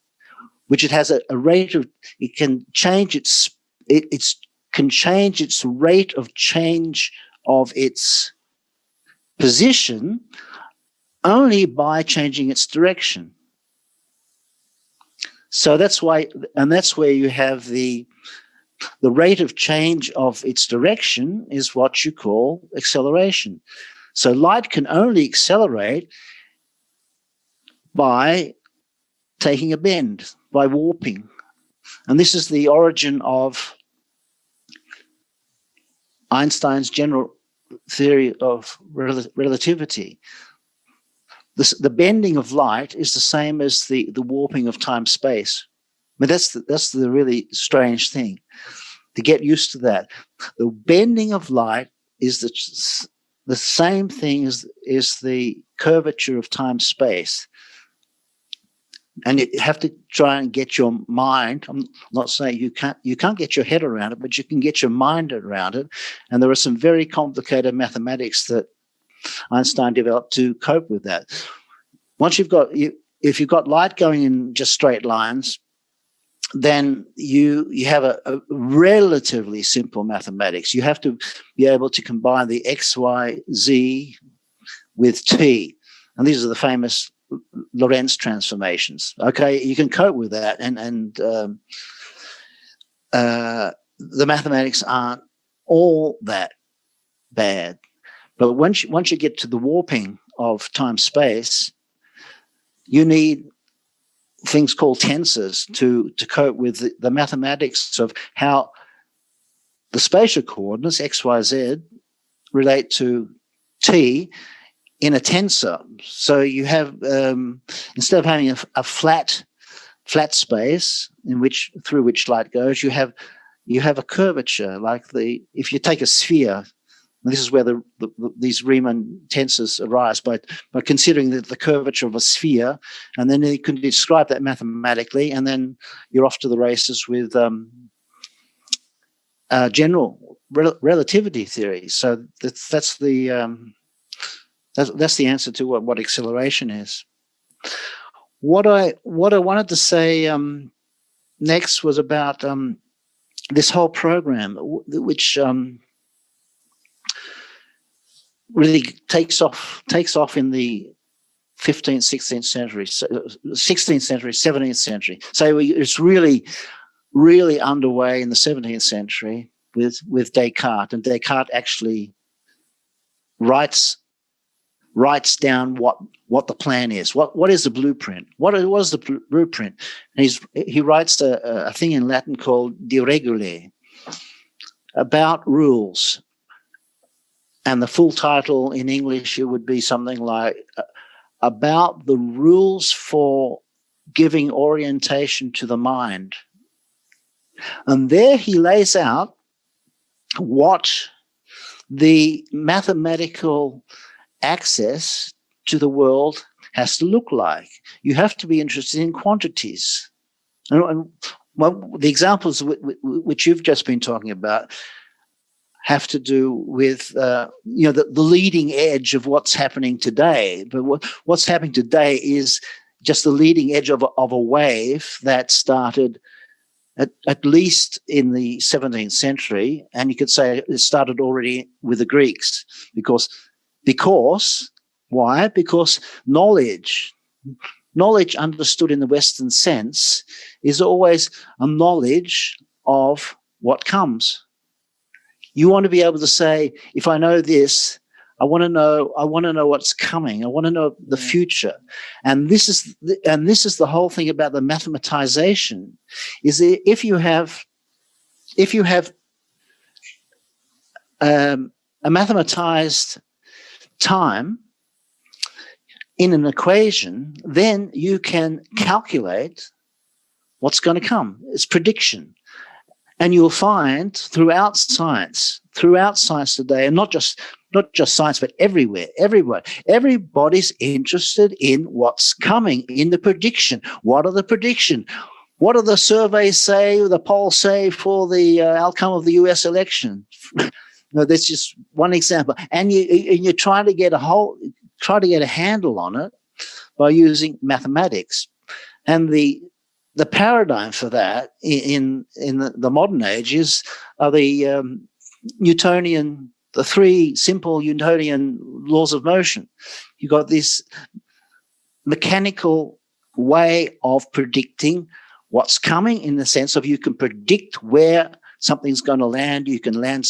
which it has a rate of, it can change its rate of change of its position only by changing its direction. So that's why, and that's where you have the rate of change of its direction is what you call acceleration. So light can only accelerate by taking a bend, by warping. And this is the origin of Einstein's general theory of relativity. The bending of light is the same as the warping of time-space. But that's the really strange thing, to get used to that. The bending of light is the same thing as the curvature of time-space. And you have to try and get your mind, I'm not saying you can't get your head around it, but you can get your mind around it. And there are some very complicated mathematics that Einstein developed to cope with that. Once if you've got light going in just straight lines, then you have a relatively simple mathematics. You have to be able to combine the x, y, z with t. And these are the famous Lorentz transformations. Okay, you can cope with that, and the mathematics aren't all that bad. But once you get to the warping of time-space, you need things called tensors to cope with the mathematics of how the spatial coordinates, x, y, z, relate to t in a tensor. So you have, instead of having a flat space through which light goes, you have a curvature, like if you take a sphere. This is where these Riemann tensors arise, by considering the curvature of a sphere, and then you can describe that mathematically, and then you're off to the races with general relativity theory. So that's the answer to what acceleration is. What I wanted to say next was about this whole program, which really takes off in the 15th, 16th century, 16th century, 17th century. So it's really, really underway in the 17th century with Descartes, and Descartes actually writes down what the plan is. What is the blueprint? What is the blueprint? And he writes a thing in Latin called de regulae, about rules. And the full title in English, it would be something like about the rules for giving orientation to the mind. And there he lays out what the mathematical access to the world has to look like. You have to be interested in quantities. And the examples which you've just been talking about have to do with the leading edge of what's happening today. But what's happening today is just the leading edge of a wave that started at least in the 17th century, and you could say it started already with the Greeks. Because why? Because knowledge understood in the Western sense is always a knowledge of what comes. You want to be able to say, if I know this, I want to know what's coming. I want to know the future. And this is the whole thing about the mathematization, is that if you have a mathematized time in an equation, then you can calculate what's going to come. It's prediction. And you'll find throughout science today, and not just science, but everywhere, everybody's interested in what's coming, in the prediction. What are the prediction? What do the surveys say, the polls say for the outcome of the US election? That's just one example. And you're trying to get a handle on it by using mathematics. And the paradigm for that in the modern age are the Newtonian, the three simple Newtonian laws of motion. You've got this mechanical way of predicting what's coming, in the sense of you can predict where something's going to land. You can land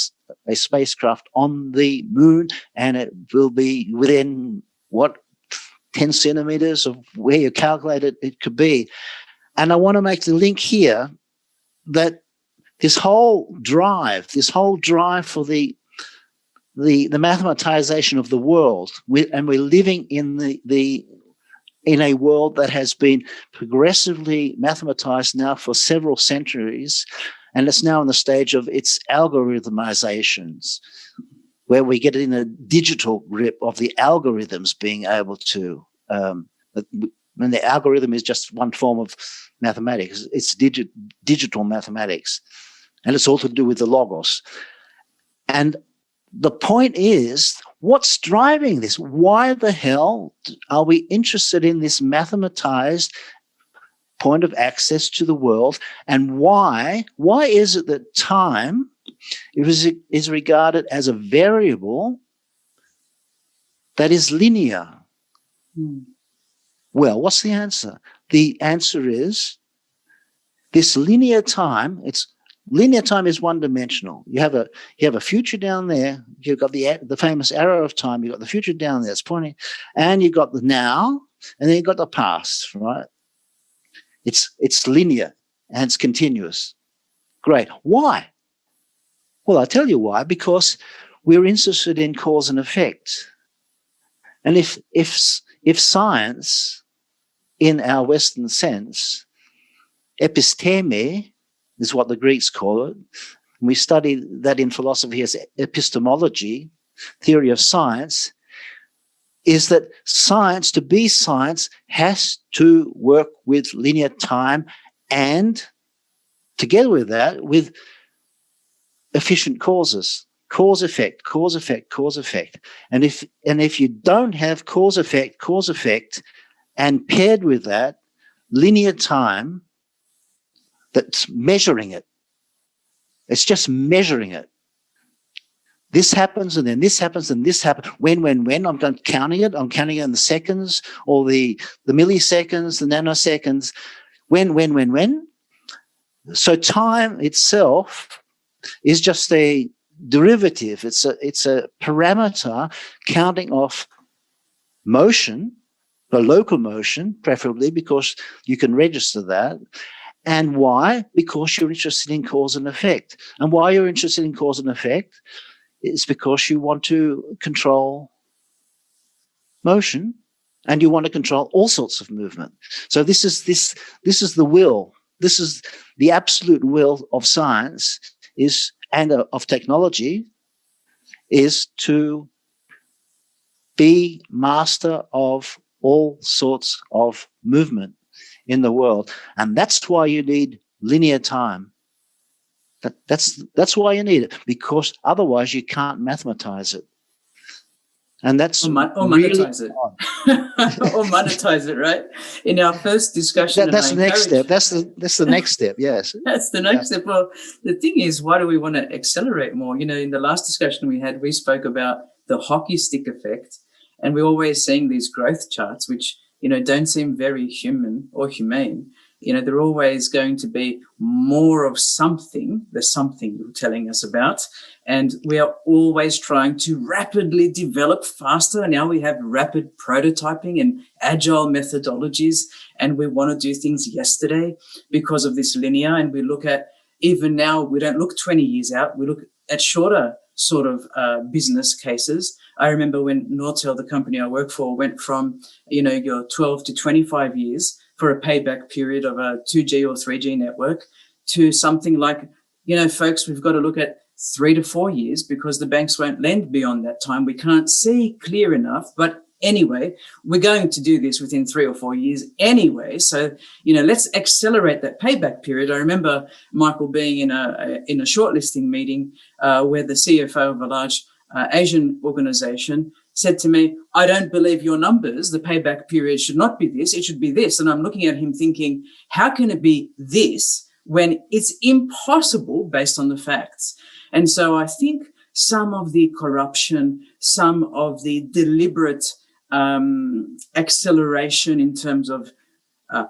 a spacecraft on the moon, and it will be within 10 centimeters of where you calculated it could be. And I want to make the link here that this whole drive for the mathematization of the world, and we're living in in a world that has been progressively mathematized now for several centuries, and it's now in the stage of its algorithmizations, where we get in a digital grip of the algorithms being able to. And the algorithm is just one form of mathematics. It's digital mathematics, and it's all to do with the logos. And the point is, what's driving this? Why the hell are we interested in this mathematized point of access to the world? And why is it that time is regarded as a variable that is linear? Well, what's the answer? The answer is this linear time. Linear time is one-dimensional. You have a future down there. You've got the famous arrow of time. You've got the future down there. It's pointing, and you've got the now, and then you've got the past. Right? It's linear and it's continuous. Great. Why? Well, I'll tell you why. Because we're interested in cause and effect, and if science, in our Western sense, episteme is what the Greeks call it. We study that in philosophy as epistemology, theory of science, is that science, to be science, has to work with linear time and, together with that, with efficient causes. Cause, effect, cause, effect, cause, effect. And if you don't have cause, effect, and paired with that, linear time, that's measuring it. It's just measuring it. This happens, and then this happens, and this happens. When? I'm counting it. I'm counting it in the seconds, or the milliseconds, the nanoseconds. When? So time itself is just a derivative. It's a parameter counting off motion, the local motion, preferably, because you can register that. And why? Because you're interested in cause and effect. And why you're interested in cause and effect is because you want to control motion, and you want to control all sorts of movement. So this is the will. This is the absolute will of science and of technology, is to be master of all sorts of movement in the world. And that's why you need linear time. That's why you need it, because otherwise you can't mathematize it. And that's or monetize it. Or monetize it, right? In our first discussion, that's the next step. That's the next step. Yes, that's the next step. Well, the thing is, why do we want to accelerate more? In the last discussion we had, we spoke about the hockey stick effect, and we're always seeing these growth charts, which don't seem very human or humane. They're always going to be more of something. There's something you're telling us about. And we are always trying to rapidly develop faster. And now we have rapid prototyping and agile methodologies. And we want to do things yesterday because of this linear. And we look at, even now, we don't look 20 years out. We look at shorter sort of business cases. I remember when Nortel, the company I work for, went from, your 12 to 25 years for a payback period of a 2G or 3G network to something like, folks, we've got to look at 3 to 4 years because the banks won't lend beyond that time. We can't see clear enough. But anyway, we're going to do this within 3 or 4 years anyway. So, let's accelerate that payback period. I remember, Michael, being in a shortlisting meeting where the CFO of a large Asian organization said to me, I don't believe your numbers. The payback period should not be this. It should be this. And I'm looking at him thinking, how can it be this when it's impossible based on the facts? And so I think some of the corruption, some of the deliberate acceleration in terms of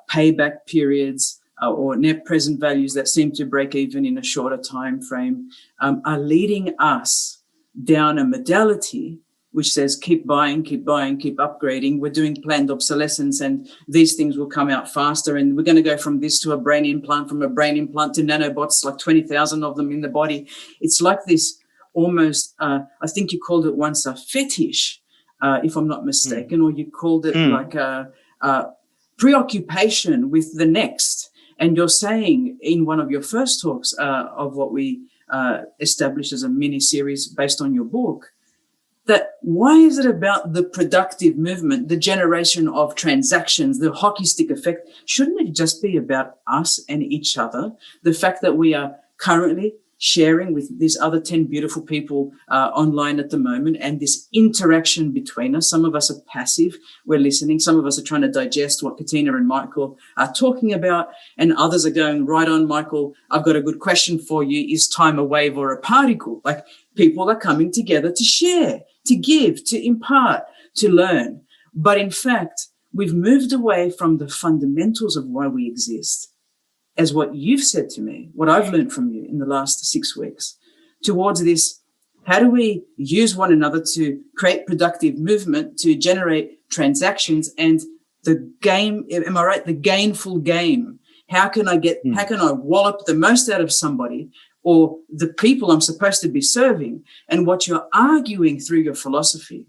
payback periods or net present values that seem to break even in a shorter time frame are leading us down a modality which says keep buying, keep upgrading. We're doing planned obsolescence, and these things will come out faster. And we're going to go from this to a brain implant, from a brain implant to nanobots, like 20,000 of them in the body. It's like this almost, I think you called it once a fetish, if I'm not mistaken, or you called it like a preoccupation with the next. And you're saying in one of your first talks of what we established as a mini series based on your book, that why is it about the productive movement, the generation of transactions, the hockey stick effect? Shouldn't it just be about us and each other? The fact that we are currently sharing with these other 10 beautiful people online at the moment, and this interaction between us. Some of us are passive, we're listening. Some of us are trying to digest what Katina and Michael are talking about, and others are going, right on, Michael, I've got a good question for you. Is time a wave or a particle? Like, people are coming together to share, to give, to impart, to learn. But in fact, we've moved away from the fundamentals of why we exist, as what you've said to me, what I've learned from you in the last 6 weeks, towards this, how do we use one another to create productive movement, to generate transactions, and the game, am I right? The gainful game. How can I wallop the most out of somebody or the people I'm supposed to be serving? And what you're arguing through your philosophy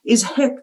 is, heck,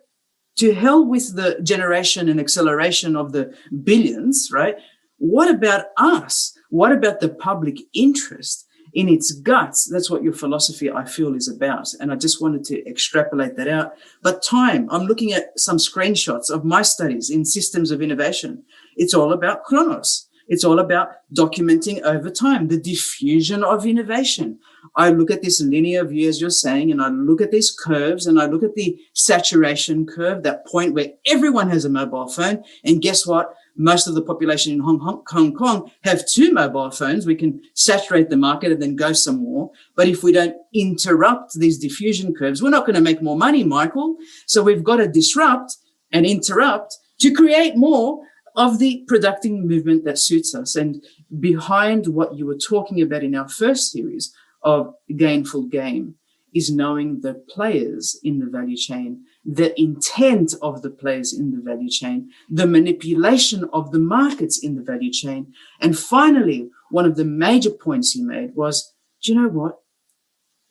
to hell with the generation and acceleration of the billions, right? What about us? What about the public interest in its guts? That's what your philosophy, I feel, is about. And I just wanted to extrapolate that out. But time, I'm looking at some screenshots of my studies in systems of innovation. It's all about chronos. It's all about documenting over time, the diffusion of innovation. I look at this linear view, as you're saying, and I look at these curves, and I look at the saturation curve, that point where everyone has a mobile phone. And guess what? Most of the population in Hong Kong have 2 mobile phones. We can saturate the market and then go some more. But if we don't interrupt these diffusion curves, we're not going to make more money, Michael. So we've got to disrupt and interrupt to create more of the productive movement that suits us. And behind what you were talking about in our first series of gainful game is knowing the players in the value chain, the intent of the players in the value chain, the manipulation of the markets in the value chain. And finally, one of the major points you made was, do you know what?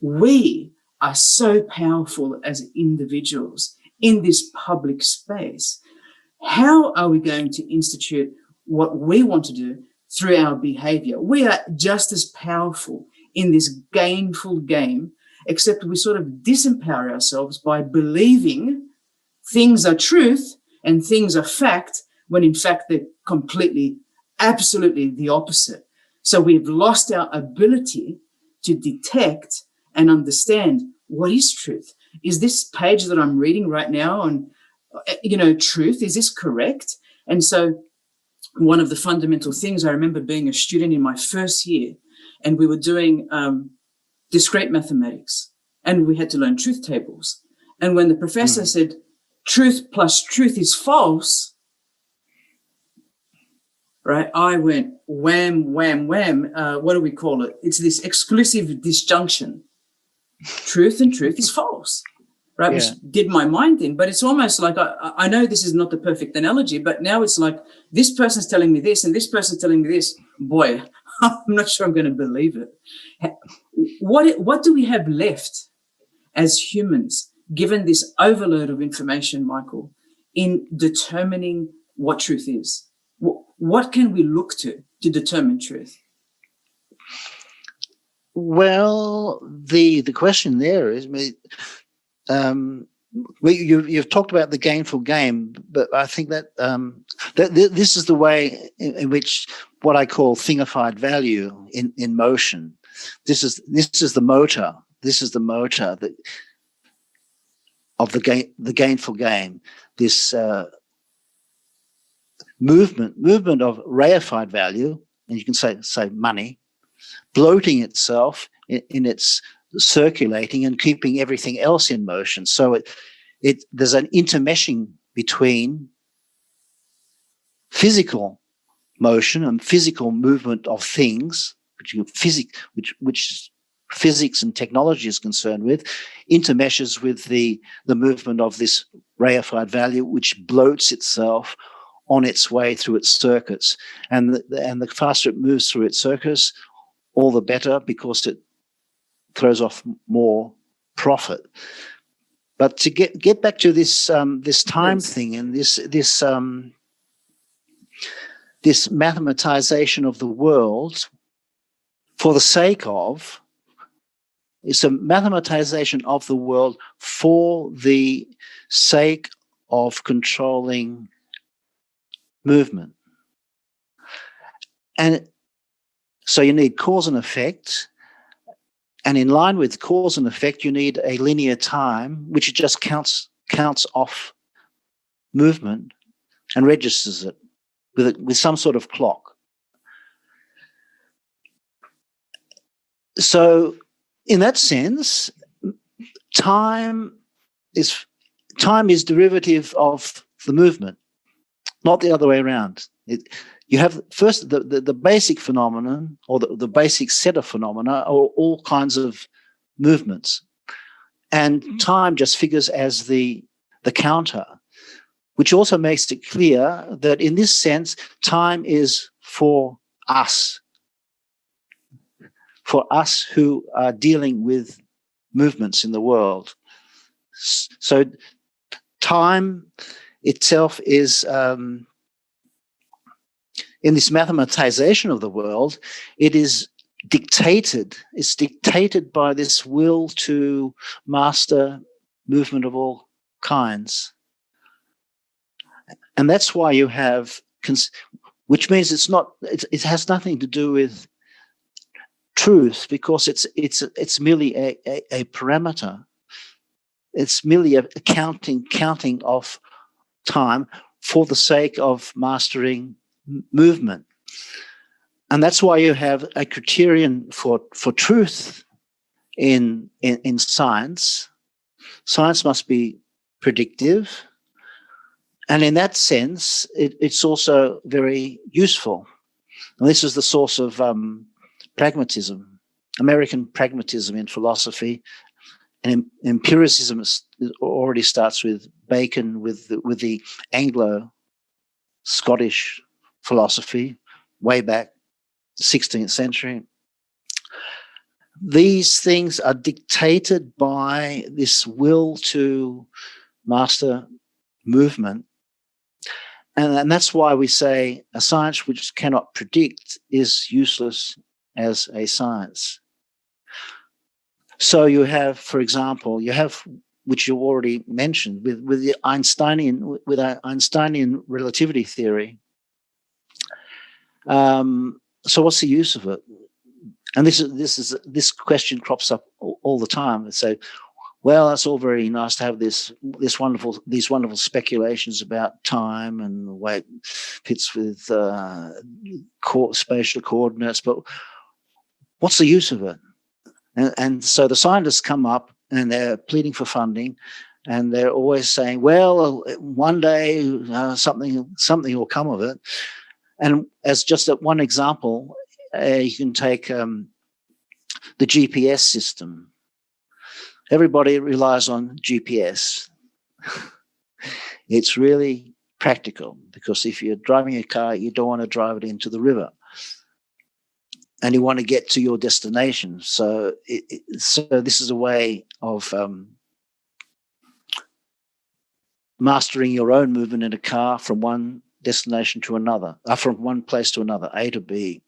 We are so powerful as individuals in this public space. How are we going to institute what we want to do through our behavior? We are just as powerful in this gainful game, except we sort of disempower ourselves by believing things are truth and things are fact, when in fact they're completely, absolutely the opposite. So we've lost our ability to detect and understand what is truth. Is this page that I'm reading right now on, truth? Is this correct? And so one of the fundamental things, I remember being a student in my first year, and we were doing discrete mathematics, and we had to learn truth tables. And when the professor said, truth plus truth is false, right, I went wham, wham, wham. What do we call it? It's this exclusive disjunction. Truth and truth is false, right? Yeah. Which did my mind in. But it's almost like, I know this is not the perfect analogy, but now it's like, this person's telling me this and this person's telling me this. Boy, I'm not sure I'm going to believe it. What do we have left as humans, given this overload of information, Michael, in determining what truth is? What can we look to determine truth? Well, the question there is, you've talked about the gainful game, but I think that this is the way in which what I call thingified value in motion. This is the motor. This is the motor of the gainful game. This movement of reified value, and you can say money, bloating itself in its circulating and keeping everything else in motion. So there's an intermeshing between physical motion and physical movement of things, which physics and technology is concerned with, intermeshes with the movement of this reified value, which bloats itself on its way through its circuits. And the faster it moves through its circuits, all the better, because it throws off more profit. But to get back to this time thing and this mathematization of the world, for the sake of, it's a mathematization of the world for the sake of controlling movement. And so you need cause and effect, And in line with cause and effect, you need a linear time, which just counts off movement and registers it with some sort of clock. So in that sense, time is derivative of the movement, not the other way around. You have first the basic phenomenon, or the basic set of phenomena, are all kinds of movements. And time just figures as the counter, which also makes it clear that in this sense, time is for us who are dealing with movements in the world. So time itself is, in this mathematization of the world, it's dictated by this will to master movement of all kinds. And that's why you have, which means it has nothing to do with truth, because it's merely a parameter. It's merely a counting of time for the sake of mastering movement. And that's why you have a criterion for truth in science. Science must be predictive. And in that sense, it's also very useful. And this is the source of pragmatism, American pragmatism in philosophy. And empiricism already starts with Bacon, with the Anglo-Scottish philosophy way back 16th century. These things are dictated by this will to master movement. And that's why we say a science which cannot predict is useless as a science. So you have, for example, which you already mentioned, with the Einsteinian relativity theory. So what's the use of it? And this question crops up all the time. And say, well, that's all very nice to have these wonderful speculations about time and the way it fits with spatial coordinates, but what's the use of it? And so the scientists come up and they're pleading for funding, and they're always saying, well, one day something will come of it. And as just one example, you can take the GPS system. Everybody relies on GPS. It's really practical, because if you're driving a car, you don't want to drive it into the river, and you want to get to your destination. So this is a way of mastering your own movement in a car from one destination to another, from one place to another, A to B.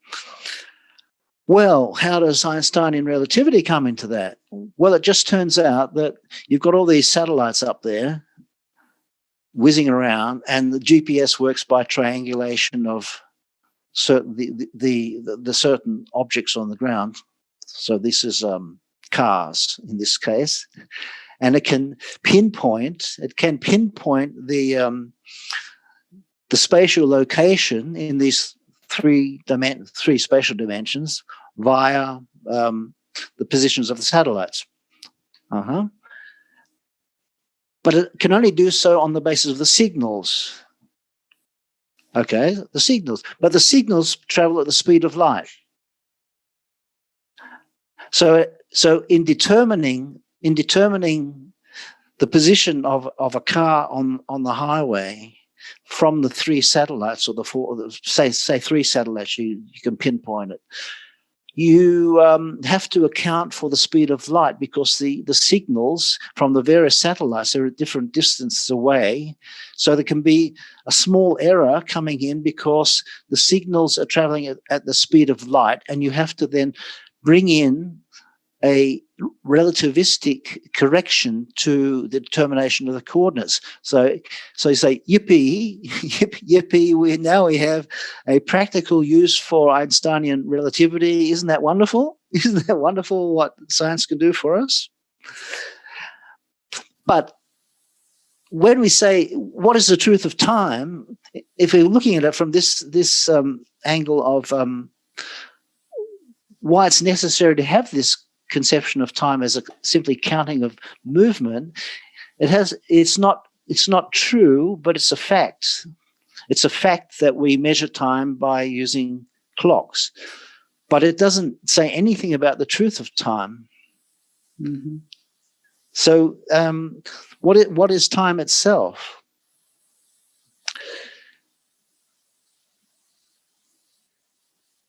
Well, how does Einsteinian relativity come into that? Well, it just turns out that you've got all these satellites up there whizzing around, and the GPS works by triangulation of certain the certain objects on the ground. So this is cars in this case, and it can pinpoint the spatial location in these three spatial dimensions via the positions of the satellites. But it can only do so on the basis of the signals. Okay, the signals. But the signals travel at the speed of light. So in determining the position of a car on the highway from the three satellites, or the four, say three satellites, you can pinpoint it. You have to account for the speed of light, because the signals from the various satellites are at different distances away. So there can be a small error coming in because the signals are traveling at the speed of light, and you have to then bring in a relativistic correction to the determination of the coordinates. So you say, yippee, yippee, we have a practical use for Einsteinian relativity. Isn't that wonderful? Isn't that wonderful what science can do for us? But when we say, what is the truth of time? If we're looking at it from this angle of why it's necessary to have this conception of time as a simply counting of movement, it's not true, but it's a fact. It's a fact that we measure time by using clocks, but it doesn't say anything about the truth of time. Mm-hmm. So what is time itself?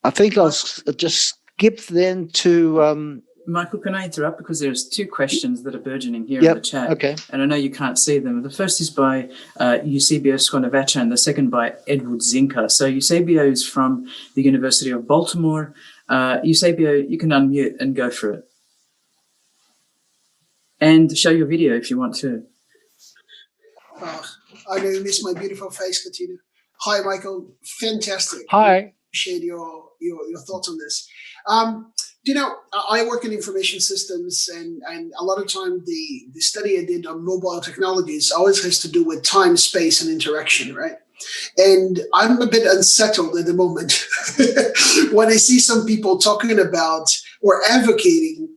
I think I'll just skip then to... Michael, can I interrupt? Because there's two questions that are burgeoning here Yep, in the chat. okay. And I know you can't see them. The first is by Eusebio Sconavacha and the second by Edward Zinka. So Eusebio is from the University of Baltimore. Eusebio, you can unmute and go for it. And show your video if you want to. I'm going to miss my beautiful face, Katina. Hi, Michael. Fantastic. Hi. Appreciate your thoughts on this. I work in information systems, and a lot of time the study I did on mobile technologies always has to do with time, space, and interaction, right? And I'm a bit unsettled at the moment when I see some people talking about or advocating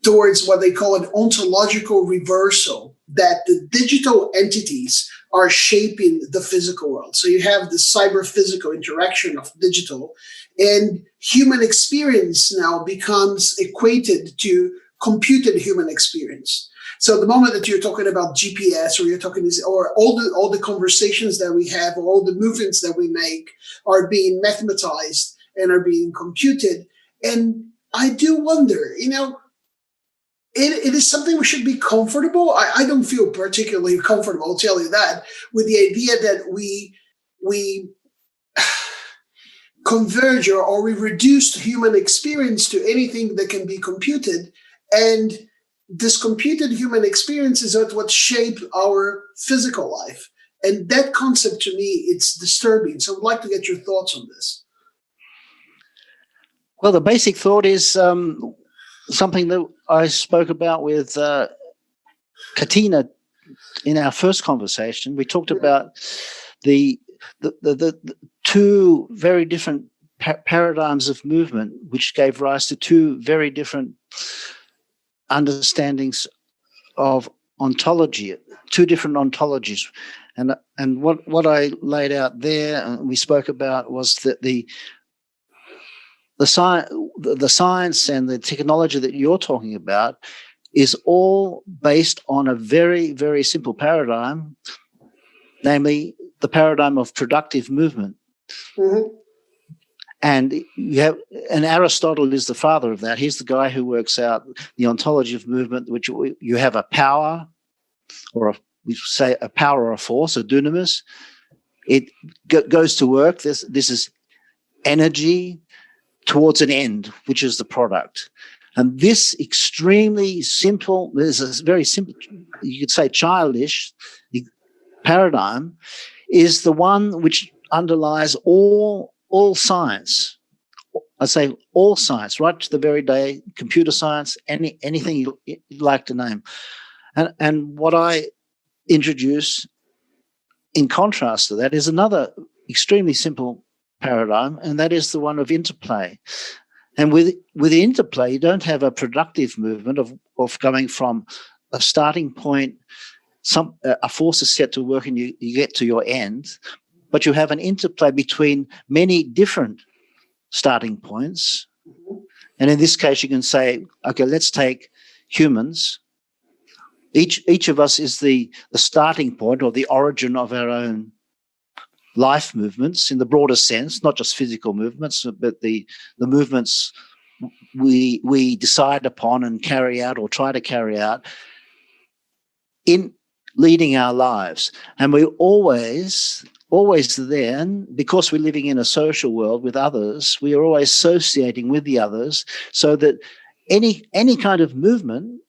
towards what they call an ontological reversal, that the digital entities are shaping the physical world. So you have the cyber-physical interaction of digital, and human experience now becomes equated to computed human experience. So the moment that you're talking about GPS, or you're talking this, or all the conversations that we have, or all the movements that we make are being mathematized and are being computed. And I do wonder, it is something we should be comfortable. I don't feel particularly comfortable, I'll tell you that, with the idea that we converge or we reduce human experience to anything that can be computed. And this computed human experience is what shape our physical life. And that concept, to me, it's disturbing. So I'd like to get your thoughts on this. Well, the basic thought is something that I spoke about with Katina in our first conversation. We talked about the two very different paradigms of movement, which gave rise to two very different understandings of ontology, two different ontologies. And what I laid out there and we spoke about was that the science and the technology that you're talking about is all based on a very, very simple paradigm, namely the paradigm of productive movement. Mm-hmm. And Aristotle is the father of that. He's the guy who works out the ontology of movement, which you have a power, or we say a power or a force, a dunamis. It goes to work. This is energy towards an end, which is the product. And this extremely simple, there's a very simple, you could say childish paradigm, is the one which underlies all science. I say all science, right to the very day, computer science, anything you'd like to name. And what I introduce in contrast to that is another extremely simple paradigm, and that is the one of interplay. And with the interplay, you don't have a productive movement of going from a starting point, a force is set to work and you get to your end, but you have an interplay between many different starting points. And in this case, you can say, okay, let's take humans. Each of us is the starting point or the origin of our own life movements in the broader sense, not just physical movements, but the movements we decide upon and carry out or try to carry out in leading our lives. And we always then, because we're living in a social world with others, we are always associating with the others, so that any kind of movement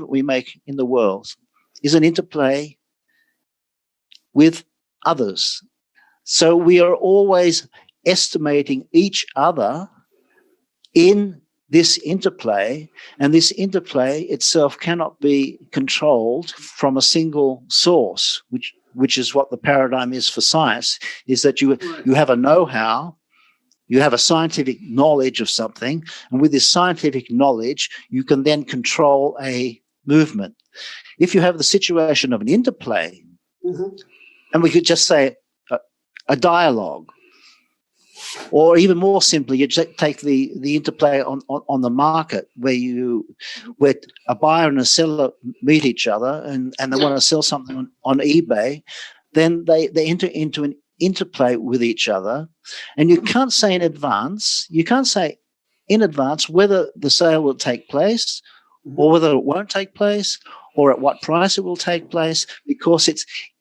we make in the world is an interplay with others. So we are always estimating each other in this interplay, and this interplay itself cannot be controlled from a single source, which is what the paradigm is for science, is that you have a know-how, you have a scientific knowledge of something, and with this scientific knowledge, you can then control a movement. If you have the situation of an interplay, and we could just say a dialogue, or even more simply, you just take the interplay on the market where a buyer and a seller meet each other and they want to sell something on eBay, then they enter into an interplay with each other, and you can't say in advance whether the sale will take place or whether it won't take place or at what price it will take place, because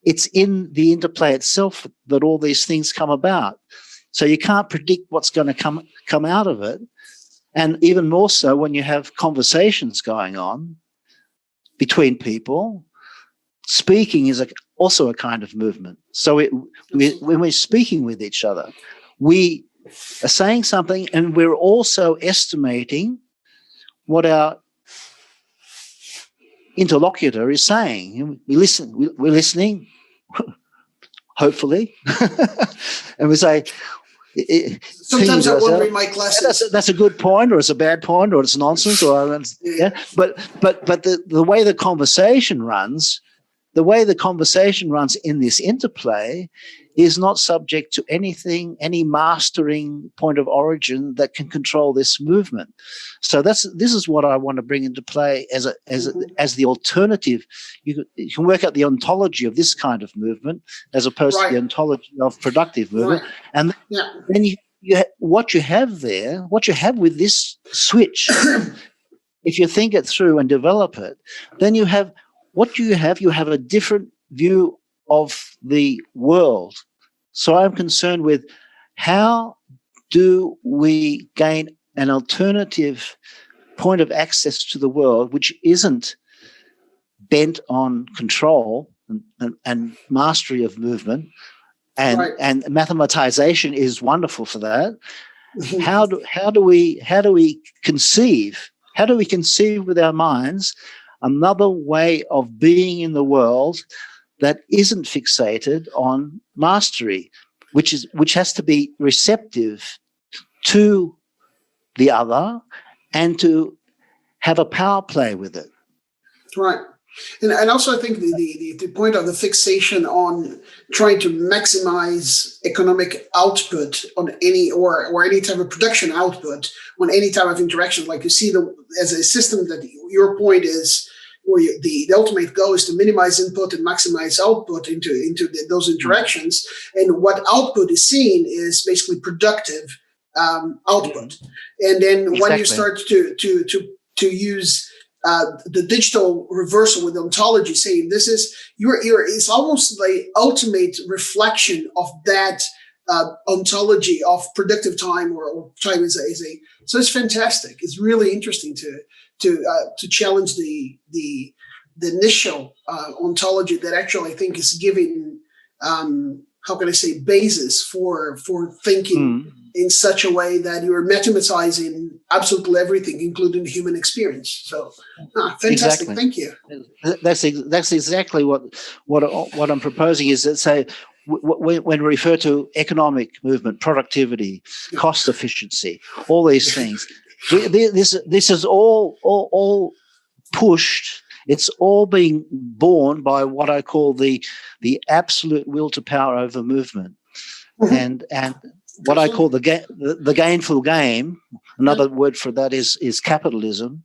it's in the interplay itself that all these things come about. So you can't predict what's going to come out of it. And even more so when you have conversations going on between people, speaking is also a kind of movement. So when we're speaking with each other, we are saying something, and we're also estimating what our interlocutor is saying. We're listening, hopefully, and we say, sometimes I wonder in my classes, that's a good point, or it's a bad point, or it's nonsense, or but the way the conversation runs. The way the conversation runs in this interplay is not subject to any mastering point of origin that can control this movement. So this is what I want to bring into play as the alternative. You can work out the ontology of this kind of movement as opposed to the ontology of productive movement, and then what you have with this switch, if you think it through and develop it, then you have. What do you have? You have a different view of the world. So I'm concerned with how do we gain an alternative point of access to the world which isn't bent on control and mastery of movement, and mathematization is wonderful for that. How do we conceive with our minds another way of being in the world that isn't fixated on mastery, which has to be receptive to the other and to have a power play with it. Right. And also I think the point of the fixation on trying to maximize economic output on any or any type of production output on any type of interaction, like you see as a system that your point is, where the ultimate goal is to minimize input and maximize output into those interactions. And what output is seen is basically productive output. And then when you start to use the digital reversal with ontology, saying this is it's almost the ultimate reflection of that ontology of productive time or time is a. So it's fantastic. It's really interesting to challenge the initial ontology that actually I think is giving how can I say basis for thinking in such a way that you are mathematizing absolutely everything, including the human experience. So, fantastic! Exactly. Thank you. That's exactly what I'm proposing. Is that say when we refer to economic movement, productivity, cost efficiency, all these things, this is all pushed. It's all being borne by what I call the absolute will to power over movement, and what I call the gainful game. Another word for that is capitalism.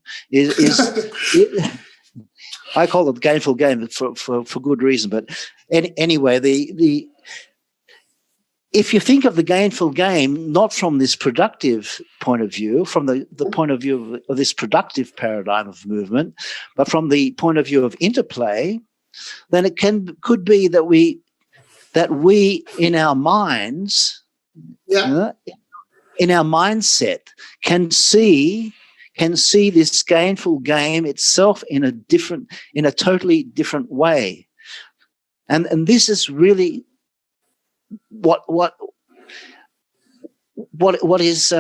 I call it the gainful game for good reason. But anyway, if you think of the gainful game not from this productive point of view, from the point of view of this productive paradigm of movement, but from the point of view of interplay, then it could be that we in our minds, in our mindset, can see this gainful game itself in a totally different way, and this is really what is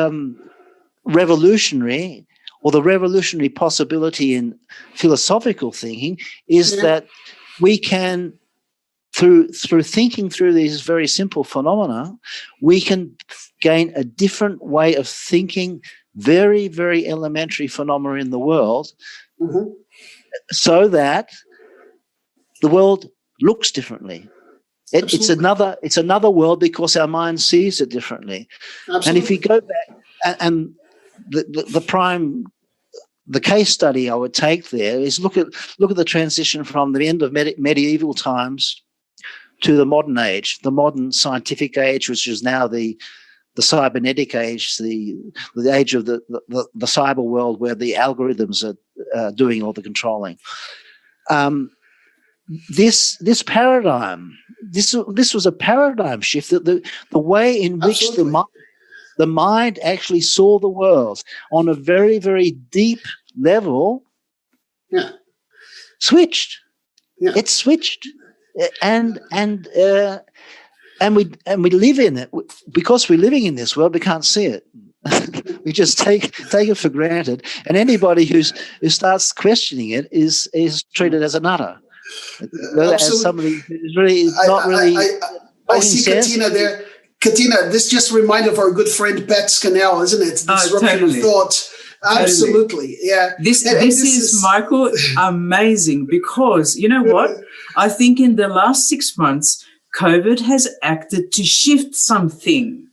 revolutionary, or the revolutionary possibility in philosophical thinking, is that we can, through thinking through these very simple phenomena, we can gain a different way of thinking very, very elementary phenomena in the world, so that the world looks differently. It's another world because our mind sees it differently. Absolutely. And if you go back and the case study I would take there is look at the transition from the end of medieval times to the modern age, the modern scientific age, which is now the cybernetic age, the age of the cyber world, where the algorithms are doing all the controlling. This paradigm, this was a paradigm shift, that the way in which the mind actually saw the world on a very, very deep level switched. It switched, and we live in it. Because we're living in this world, we can't see it. We just take it for granted, and anybody who starts questioning it is treated as a nutter. As somebody who's really not really. I see Katina there. Katina, this just reminded of our good friend Pat Scannell, isn't it? Disruption of thought. Absolutely, yeah. This is Michael, amazing, because you know what? I think in the last 6 months, COVID has acted to shift something.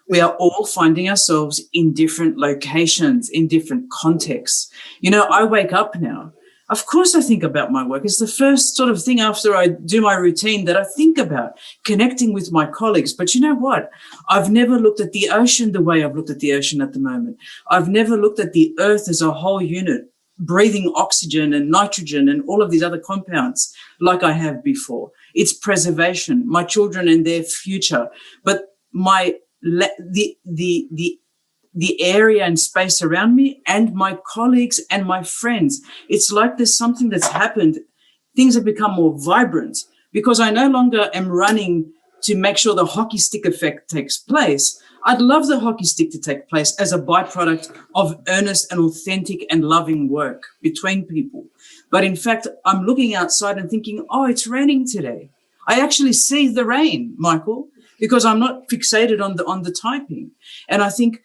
We are all finding ourselves in different locations, in different contexts. You know, I wake up now. Of course I think about my work. It's the first sort of thing after I do my routine that I think about, connecting with my colleagues. But you know what? I've never looked at the ocean the way I've looked at the ocean at the moment. I've never looked at the earth as a whole unit, breathing oxygen and nitrogen and all of these other compounds like I have before. It's preservation, my children and their future. But the area and space around me and my colleagues and my friends. It's like there's something that's happened. Things have become more vibrant because I no longer am running to make sure the hockey stick effect takes place. I'd love the hockey stick to take place as a byproduct of earnest and authentic and loving work between people. But in fact, I'm looking outside and thinking, oh, it's raining today. I actually see the rain, Michael, because I'm not fixated on the typing. And I think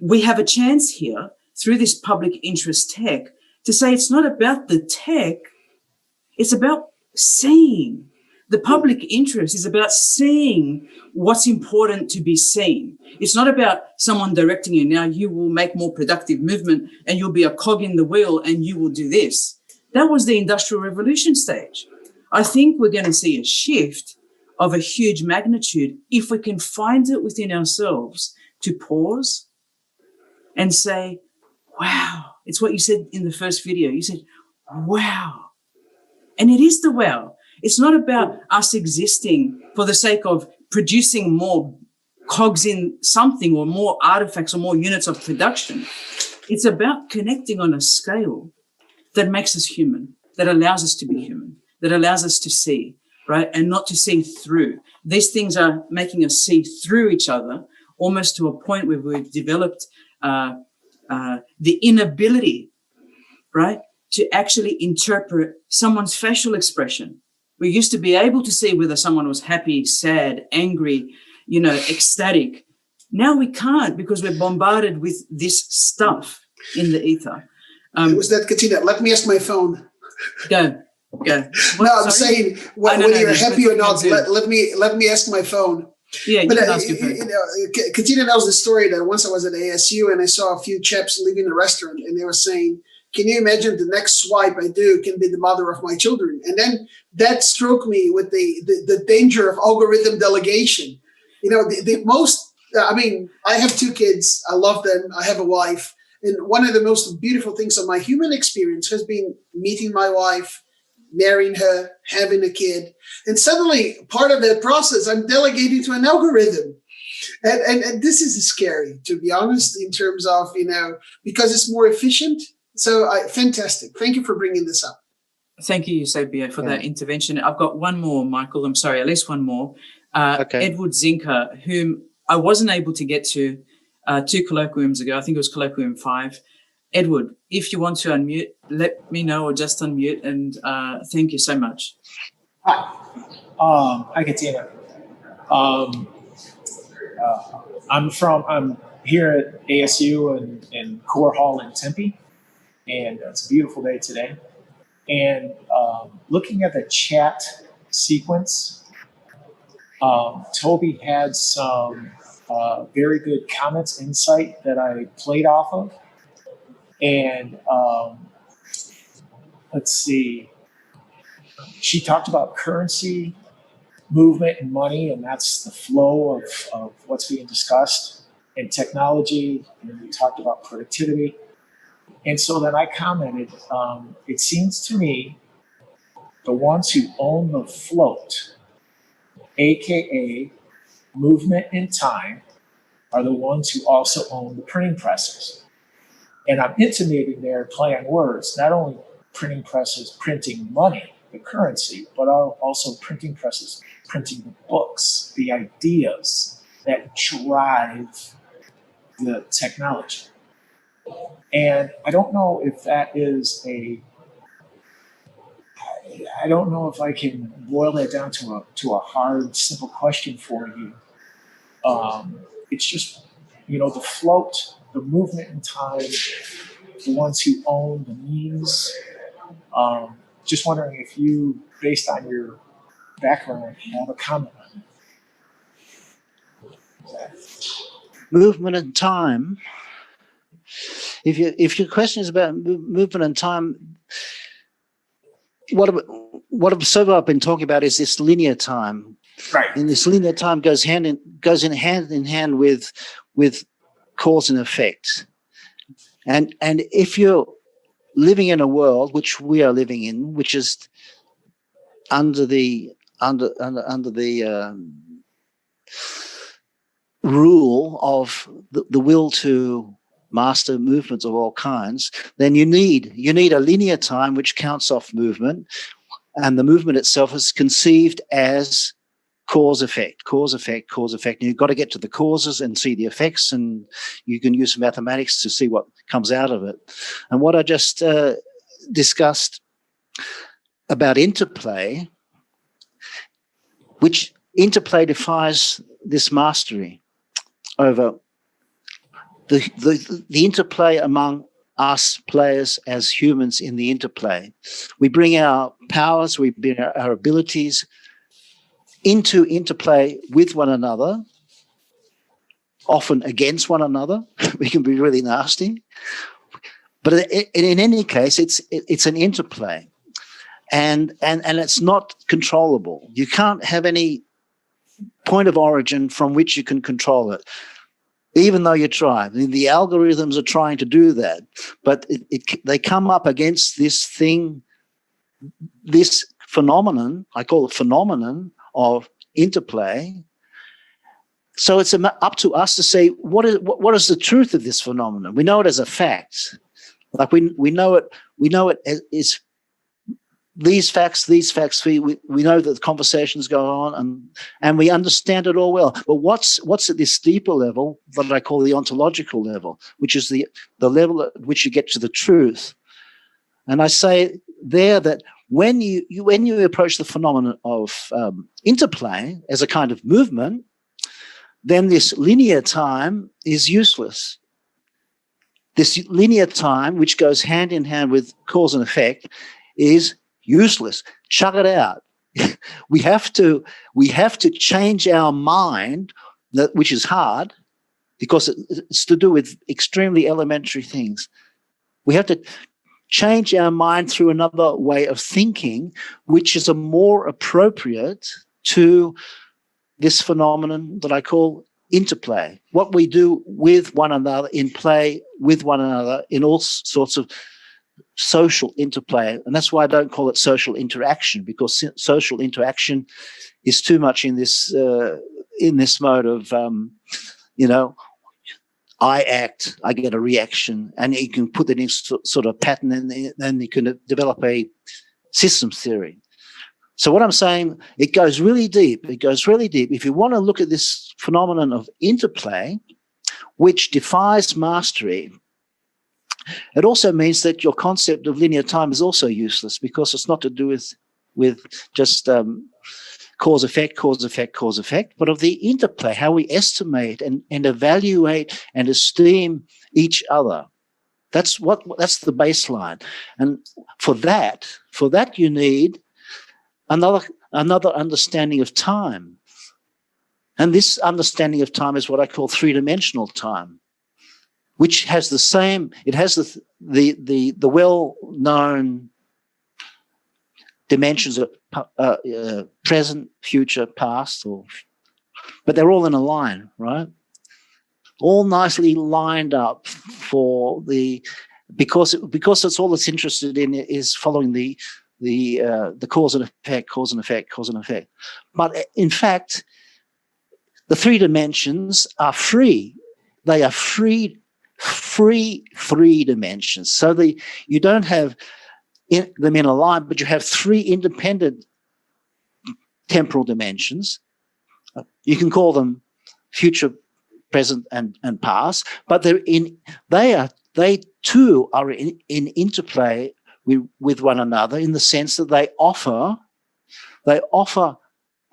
we have a chance here through this public interest tech to say it's not about the tech, it's about seeing. The public interest is about seeing what's important to be seen. It's not about someone directing you. Now you will make more productive movement and you'll be a cog in the wheel and you will do this. That was the Industrial Revolution stage. I think we're going to see a shift of a huge magnitude if we can find it within ourselves to pause and say, wow. It's what you said in the first video. You said, wow. And it is the wow. It's not about us existing for the sake of producing more cogs in something or more artifacts or more units of production. It's about connecting on a scale that makes us human, that allows us to be human, that allows us to see, right? And not to see through. These things are making us see through each other, almost to a point where we've developed the inability, right, to actually interpret someone's facial expression. We used to be able to see whether someone was happy, sad, angry, ecstatic. Now we can't because we're bombarded with this stuff in the ether. Was that Katina? Let me ask my phone. Go. No, I'm saying whether you're happy or not. Let me ask my phone. Yeah, but Katina knows the story that once I was at ASU and I saw a few chaps leaving a restaurant and they were saying, can you imagine the next swipe I do can be the mother of my children? And then that struck me with the danger of algorithm delegation. I have 2 kids. I love them. I have a wife. And one of the most beautiful things of my human experience has been meeting my wife, marrying her, having a kid. And suddenly, part of that process, I'm delegating to an algorithm. And this is scary, to be honest, in terms of, because it's more efficient. So fantastic. Thank you for bringing this up. Thank you, Eusebio, for that intervention. I've got one more, Michael. I'm sorry, at least one more. Okay. Edward Zinker, whom I wasn't able to get to 2 colloquiums ago. I think it was colloquium 5. Edward, if you want to unmute, let me know, or just unmute, and thank you so much. Hi. Hi, Katina. I'm here at ASU in Core Hall in Tempe, and it's a beautiful day today. And looking at the chat sequence, Toby had some very good comments, insight that I played off of. And let's see, she talked about currency, movement, and money, and that's the flow of what's being discussed, and technology, and we talked about productivity. And so then I commented, it seems to me the ones who own the float, aka movement and time, are the ones who also own the printing presses. And I'm intimating there, play on words, not only printing presses printing money, the currency, but also printing presses printing the books, the ideas that drive the technology. And I don't know if that is I don't know if I can boil that down to a hard, simple question for you. It's just, the float, the movement in time, the ones who own the means. Just wondering if you, based on your background, have a comment on that. Movement and time. If your question is about movement and time, what I've been talking about is this linear time. Right. And this linear time goes hand in hand with cause and effect. And if you're living in a world, which we are living in, which is under the rule of the will to master movements of all kinds, then you need a linear time which counts off movement, and the movement itself is conceived as cause effect. And you've got to get to the causes and see the effects, and you can use mathematics to see what comes out of it. And what I just discussed about interplay, which interplay defies this mastery over the interplay among us players as humans in the interplay. We bring our powers, we bring our abilities into interplay with one another, often against one another. We can be really nasty. But in any case, it's an interplay. And it's not controllable. You can't have any point of origin from which you can control it, even though you try. I mean, the algorithms are trying to do that, but they come up against this thing, this phenomenon, I call it phenomenon of interplay. So it's up to us to say, what is the truth of this phenomenon? We know it as a fact. Like we know it as these facts, we know that the conversations go on and we understand it all well. But what's at this deeper level that I call the ontological level, which is the level at which you get to the truth. And I say there that when you approach the phenomenon of interplay as a kind of movement, then this linear time is useless. This linear time, which goes hand in hand with cause and effect, is useless. Chuck it out. We have to change our mind, which is hard because it's to do with extremely elementary things. We have to change our mind through another way of thinking, which is a more appropriate to this phenomenon that I call interplay. What we do with one another, in play with one another, in all sorts of social interplay. And that's why I don't call it social interaction, because social interaction is too much in this mode of, I act, I get a reaction, and you can put that in sort of pattern, and then you can develop a systems theory. So what I'm saying, it goes really deep. If you want to look at this phenomenon of interplay, which defies mastery, it also means that your concept of linear time is also useless, because it's not to do with just cause effect, but of the interplay, how we estimate and evaluate and esteem each other. That's the baseline. And for that you need another understanding of time. And this understanding of time is what I call three-dimensional time, which has the well-known dimensions of present, future, past, but they're all in a line, right? All nicely lined up because it's all it's interested in is following the cause and effect. But in fact, the three dimensions are free. They are free three dimensions. So you don't have them in a line, but you have three independent temporal dimensions. You can call them future, present, and past, but they too are in interplay with one another, in the sense that they offer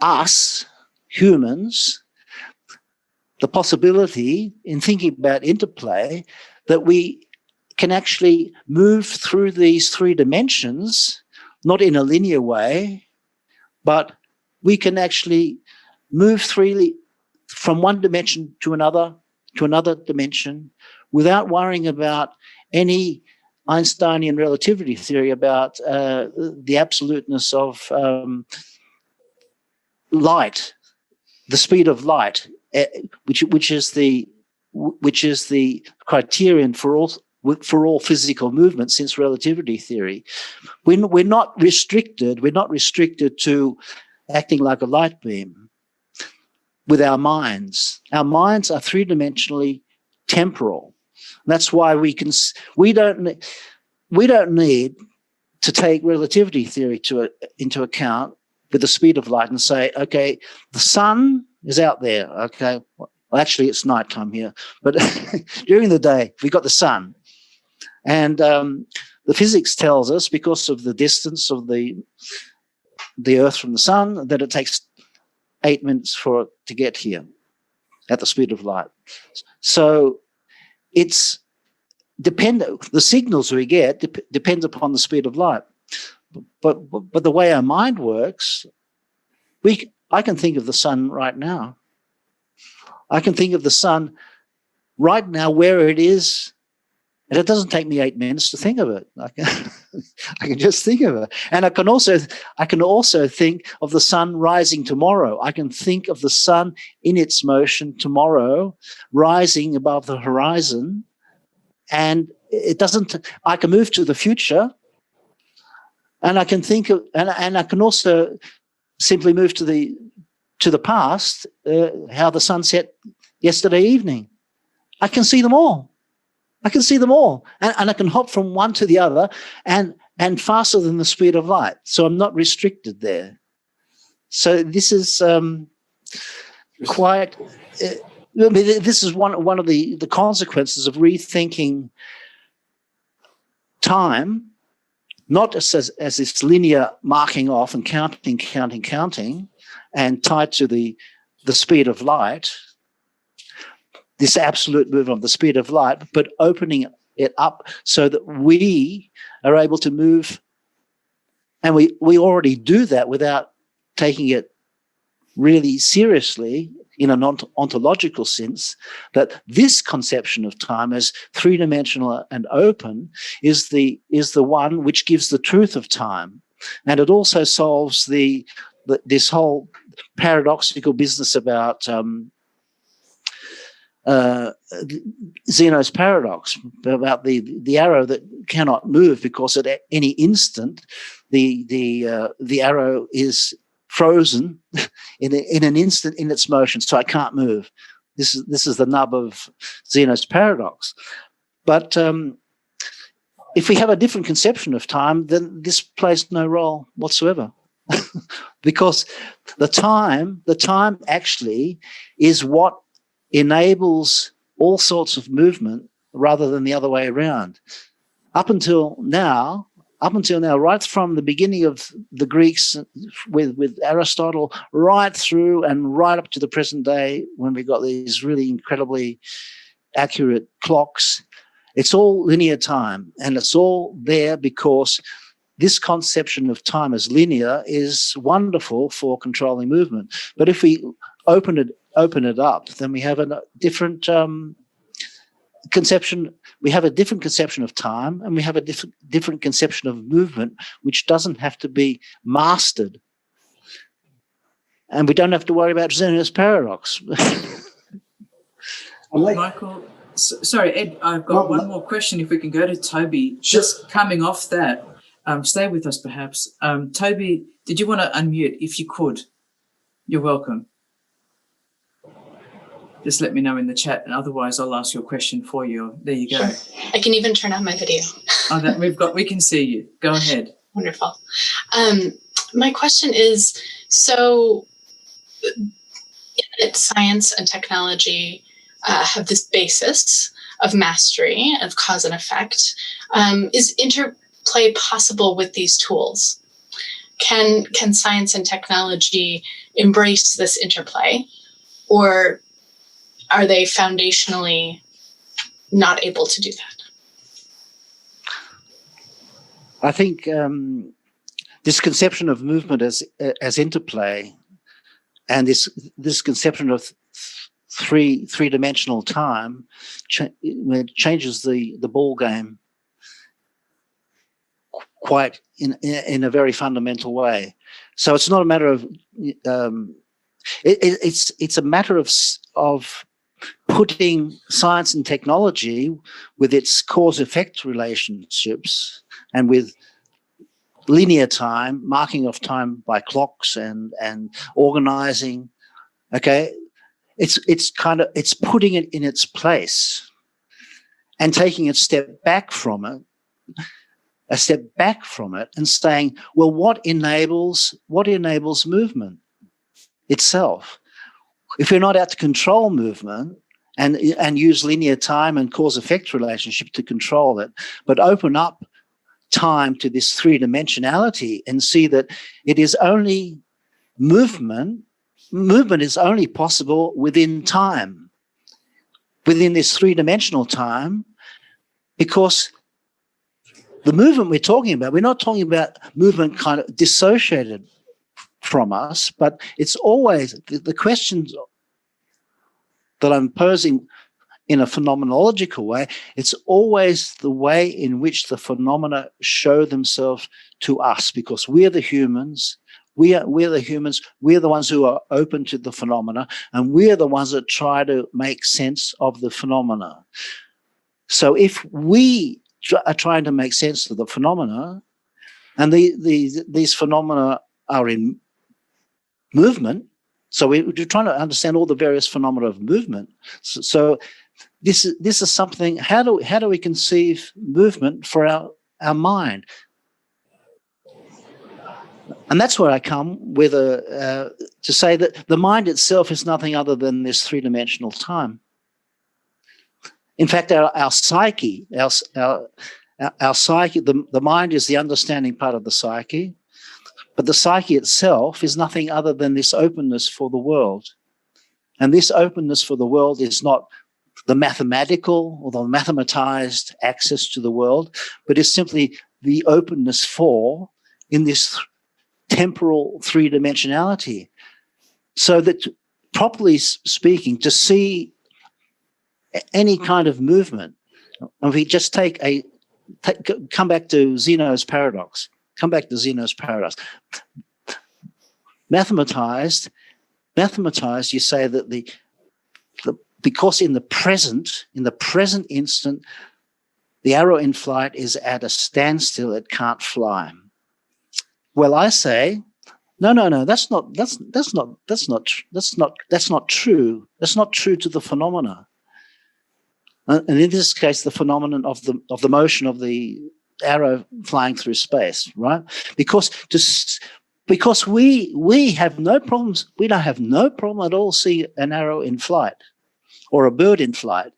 us humans the possibility, in thinking about interplay, that we can actually move through these three dimensions, not in a linear way, but we can actually move freely from one dimension to another dimension, without worrying about any Einsteinian relativity theory about the absoluteness of light, the speed of light, which is the criterion for all physical movement since relativity theory. We're not restricted to acting like a light beam with our minds. Our minds are three-dimensionally temporal. That's why we don't need to take relativity theory into account with the speed of light and say, okay, the sun is out there. Okay, well, actually it's nighttime here, but during the day we got the sun, and the physics tells us, because of the distance of the Earth from the sun, that it takes 8 minutes for it to get here at the speed of light. So it's dependent. The signals we get depends upon the speed of light. But the way our mind works, I can think of the sun right now. I can think of the sun right now where it is, and it doesn't take me 8 minutes to think of it. I can just think of it, and I can also think of the sun rising tomorrow. I can think of the sun in its motion tomorrow, rising above the horizon, and it doesn't. I can move to the future, and I can think of, and I can also simply move to the past, how the sun set yesterday evening. I can see them all. And I can hop from one to the other and faster than the speed of light. So I'm not restricted there. So this is this is one of the consequences of rethinking time, not as this linear marking off and counting, and tied to the speed of light, this absolute movement of the speed of light, but opening it up so that we are able to move, and we already do that without taking it really seriously in an ontological sense, that this conception of time as three-dimensional and open is the one which gives the truth of time. And it also solves this whole paradoxical business about Xenos Paradox, about the arrow that cannot move because at any instant the arrow is frozen in an instant in its motion, so I can't move. This is the nub of Xenos Paradox. But if we have a different conception of time, then this plays no role whatsoever. Because the time actually is what enables all sorts of movement rather than the other way around. Up until now, right from the beginning of the Greeks with Aristotle, right through and right up to the present day when we got these really incredibly accurate clocks, it's all linear time, and it's all there because this conception of time as linear is wonderful for controlling movement. But if we open it up, then we have a different conception. We have a different conception of time, and we have a different conception of movement, which doesn't have to be mastered. And we don't have to worry about Xenos Paradox. Michael, sorry, Ed, I've got one more question. If we can go to Toby. Just coming off that, stay with us perhaps. Toby, did you want to unmute? If you could, you're welcome. Just let me know in the chat, and otherwise I'll ask your question for you. There you go. Sure. I can even turn on my video. We can see you. Go ahead. Wonderful. My question is, so science and technology have this basis of mastery of cause and effect. Is interplay possible with these tools? Can science and technology embrace this interplay, or are they foundationally not able to do that? I think this conception of movement as interplay, and this conception of three-dimensional time changes the ball game quite in a very fundamental way. So it's not a matter of it's a matter of putting science and technology with its cause-effect relationships and with linear time, marking of time by clocks and organizing. Okay, it's putting it in its place and taking a step back from it, and saying, well, what enables movement itself? If we're not out to control movement and use linear time and cause-effect relationship to control it, but open up time to this three-dimensionality and see that it is only movement is only possible within time, within this three-dimensional time, because the movement we're talking about, we're not talking about movement kind of dissociated from us, but it's always the questions that I'm posing in a phenomenological way. It's always the way in which the phenomena show themselves to us, because we're the humans. We're the ones who are open to the phenomena, and we're the ones that try to make sense of the phenomena. So if we are trying to make sense of the phenomena, and these phenomena are in movement, so we're trying to understand all the various phenomena of movement. So this is something. How do we conceive movement for our mind? And that's where I come with to say that the mind itself is nothing other than this three-dimensional time. In fact, our psyche, our psyche, the mind is the understanding part of the psyche, but the psyche itself is nothing other than this openness for the world. And this openness for the world is not the mathematical or the mathematized access to the world, but is simply the openness for in this temporal three-dimensionality. So that, properly speaking, to see any kind of movement, and if we just come back to Xenos Paradox. Mathematized, you say that because in the present instant, the arrow in flight is at a standstill, it can't fly. Well, I say, no, that's not true. That's not true to the phenomena. And in this case, the phenomenon of the motion of the arrow flying through space, right? Because we have no problems. We don't have no problem at all seeing an arrow in flight or a bird in flight.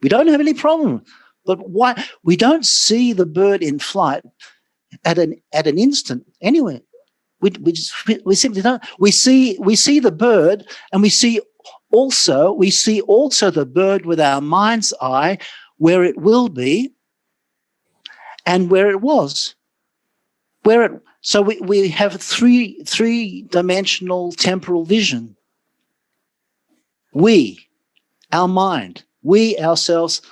We don't have any problem. But why? We don't see the bird in flight at an instant anywhere. We simply don't. We see the bird, and we see also the bird with our mind's eye, where it will be and where it was. So we have three-dimensional temporal vision. Our mind, we ourselves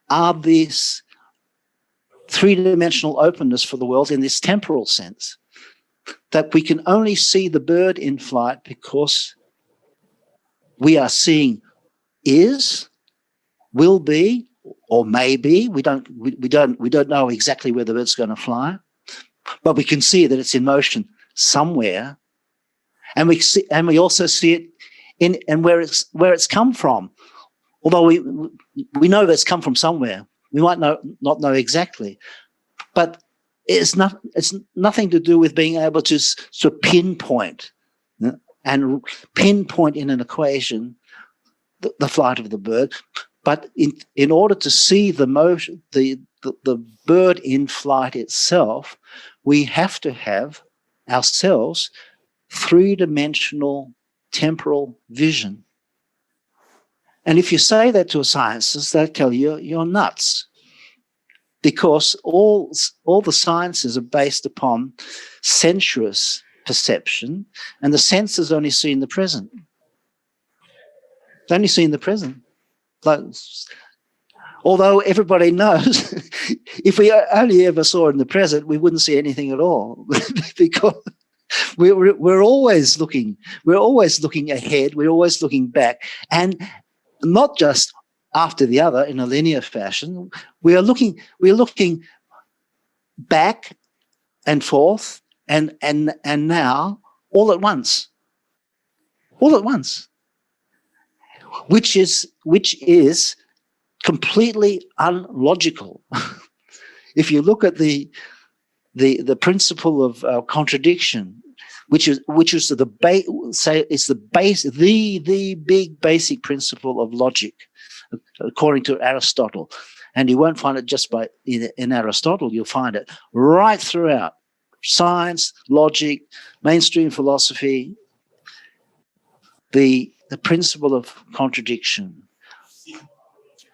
are this three-dimensional openness for the world in this temporal sense, that we can only see the bird in flight because we are seeing is, will be, or may be. We don't know exactly where the bird's going to fly, but we can see that it's in motion somewhere, and we also see it in where it's come from. Although we know that it's come from somewhere, we might not know exactly, but it's nothing to do with being able to sort of pinpoint and pinpoint in an equation the flight of the bird. But in order to see the motion, the bird in flight itself, we have to have ourselves three-dimensional temporal vision. And if you say that to a scientist, they'll tell you you're nuts, because all the sciences are based upon sensuous perception, and the senses only see in the present. They only see in the present. Like, although everybody knows, if we only ever saw in the present, we wouldn't see anything at all, because we're always looking ahead, we're always looking back, and not just after the other in a linear fashion. We're looking back and forth and now all at once, which is completely unlogical. If you look at the principle of contradiction, which is the big basic principle of logic, according to Aristotle. And you won't find it just in Aristotle. You'll find it right throughout science, logic, mainstream philosophy. The principle of contradiction,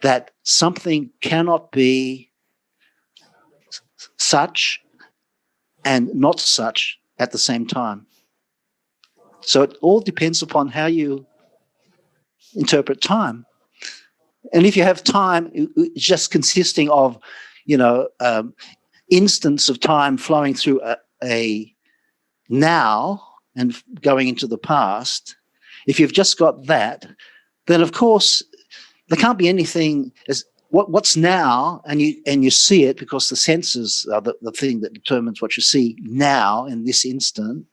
that something cannot be such and not such at the same time. So it all depends upon how you interpret time. And if you have time just consisting of, instants of time flowing through a now and going into the past, if you've just got that, then of course there can't be anything as what's now, and you see it because the senses are the thing that determines what you see now in this instant.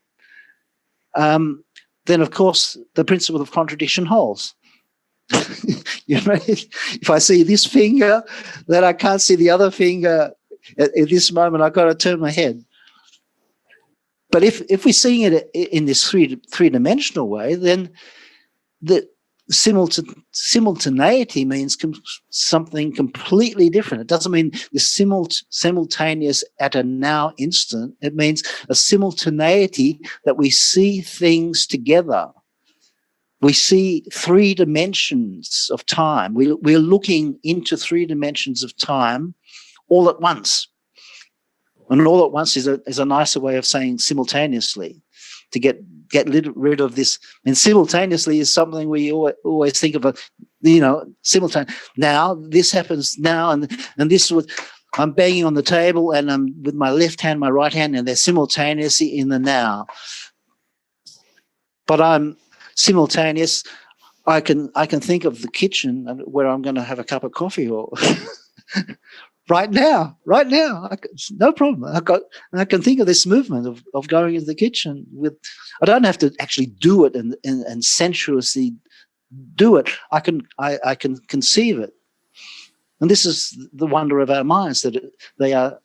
Then of course the principle of contradiction holds. If I see this finger, then I can't see the other finger at this moment. I've got to turn my head. But if we're seeing it in this three-dimensional way, then the simultaneity means something completely different. It doesn't mean the simultaneous at a now instant. It means a simultaneity that we see things together. We see three dimensions of time. We're looking into three dimensions of time all at once. And all at once is a nicer way of saying simultaneously, to get rid of this. And simultaneously is something we always think of, simultaneous. Now, this happens now, and this was, I'm banging on the table, and I'm with my left hand, my right hand, and they're simultaneously in the now. But I'm simultaneous. I can think of the kitchen where I'm going to have a cup of coffee, or right now, no problem. I can think of this movement of going into the kitchen with. I don't have to actually do it and sensuously do it. I can conceive it, and this is the wonder of our minds, that they are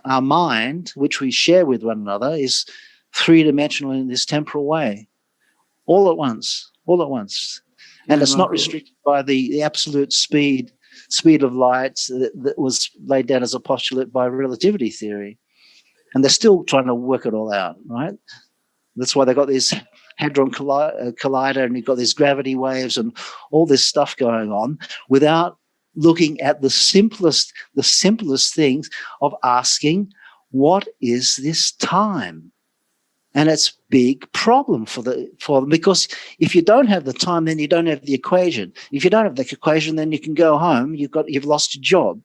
our mind, which we share with one another, is three-dimensional in this temporal way, all at once, and it's not restricted by the absolute speed speed of light that was laid down as a postulate by relativity theory. And they're still trying to work it all out, right? That's why they got this hadron collider, and you've got these gravity waves and all this stuff going on without looking at the simplest things of asking, what is this time? And it's a big problem for them, because if you don't have the time, then you don't have the equation. If you don't have the equation, then you can go home. You've lost your job.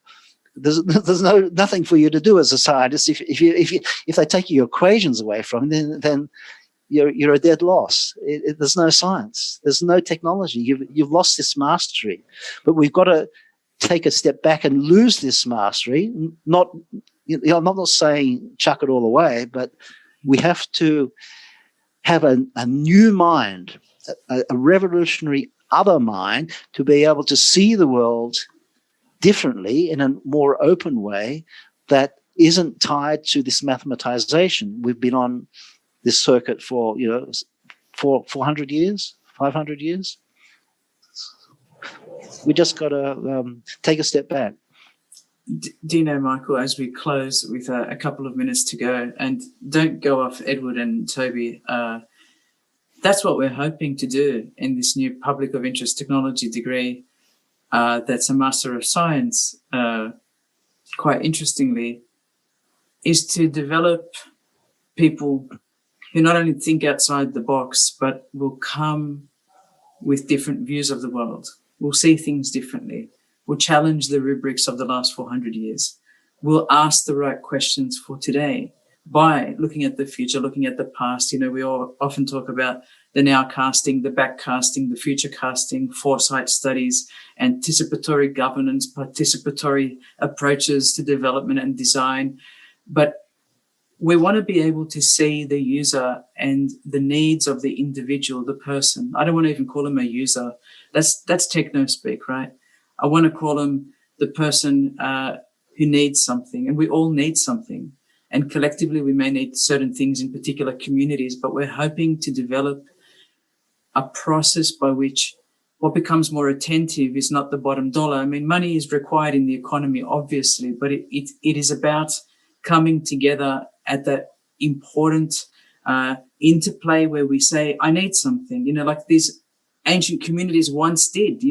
There's nothing for you to do as a scientist if they take your equations away from you, then you're a dead loss. There's no science. There's no technology. You've lost this mastery. But we've got to take a step back and lose this mastery. I'm not saying chuck it all away, but we have to have a new mind, a revolutionary other mind, to be able to see the world differently in a more open way that isn't tied to this mathematization. We've been on this circuit for 400 years, 500 years. We just got to take a step back. Do you know, Michael, as we close with a couple of minutes to go, and don't go off Edward and Toby, that's what we're hoping to do in this new Public of Interest Technology degree. That's a Master of Science, quite interestingly, is to develop people who not only think outside the box, but will come with different views of the world, will see things differently, will challenge the rubrics of the last 400 years, will ask the right questions for today by looking at the future, looking at the past. We all often talk about the now casting, the back casting, the future casting, foresight studies, anticipatory governance, participatory approaches to development and design. But we want to be able to see the user and the needs of the individual, the person. I don't want to even call him a user. That's techno speak, right? I want to call him the person who needs something, and we all need something. And collectively, we may need certain things in particular communities, but we're hoping to develop a process by which what becomes more attentive is not the bottom dollar. I mean, money is required in the economy, obviously, but it is about coming together at that important interplay where we say, I need something, like these ancient communities once did.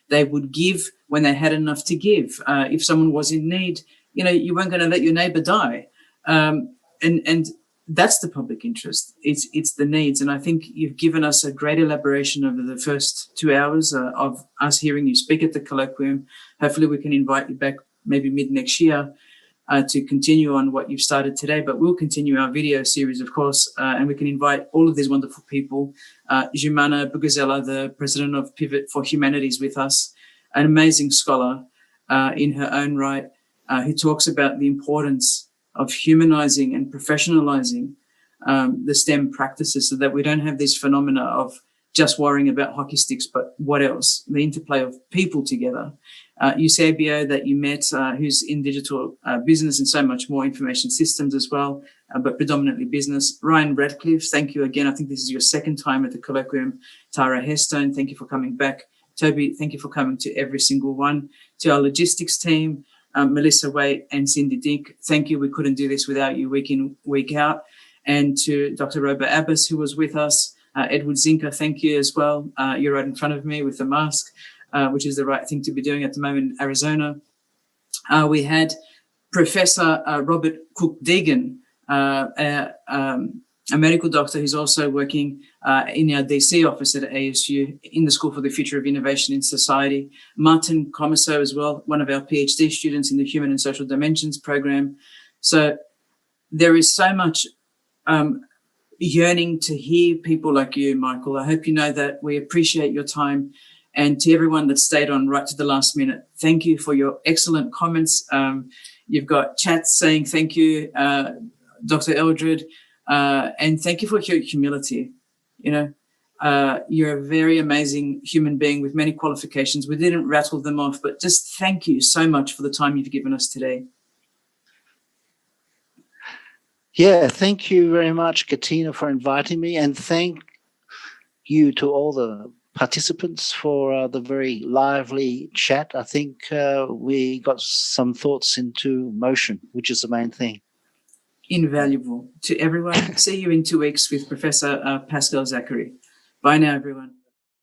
They would give when they had enough to give. If someone was in need, you weren't going to let your neighbor die. And that's the public interest. It's the needs. And I think you've given us a great elaboration over the first 2 hours of us hearing you speak at the colloquium. Hopefully we can invite you back maybe mid next year to continue on what you've started today. But we'll continue our video series, of course, and we can invite all of these wonderful people. Jumana Bugazela, the president of Pivot for Humanities, with us, an amazing scholar in her own right, who talks about the importance of humanizing and professionalizing the STEM practices so that we don't have these phenomena of just worrying about hockey sticks, but what else? The interplay of people together. Eusebio that you met, who's in digital business and so much more, information systems as well, but predominantly business. Ryan Radcliffe, thank you again. I think this is your second time at the colloquium. Tara Hestone, thank you for coming back. Toby, thank you for coming to every single one. To our logistics team, Melissa Waite and Cindy Dink, thank you. We couldn't do this without you week in, week out. And to Dr. Roba Abbas, who was with us, Edward Zinker, thank you as well. You're right in front of me with the mask, which is the right thing to be doing at the moment in Arizona. We had Professor Robert Cook-Deegan, a medical doctor who's also working in our DC office at ASU in the School for the Future of Innovation in Society. Martin Comiso as well, one of our PhD students in the Human and Social Dimensions program. So there is so much yearning to hear people like you, Michael. I hope you know that we appreciate your time. And to everyone that stayed on right to the last minute, thank you for your excellent comments. You've got chats saying thank you, Dr. Eldred, and thank you for your humility. You're a very amazing human being with many qualifications. We didn't rattle them off, but just thank you so much for the time you've given us today. Yeah, thank you very much, Katina, for inviting me, and thank you to all the participants for the very lively chat. I think we got some thoughts into motion, which is the main thing. Invaluable to everyone. See you in 2 weeks with Professor Pascal Zachary. Bye now, everyone.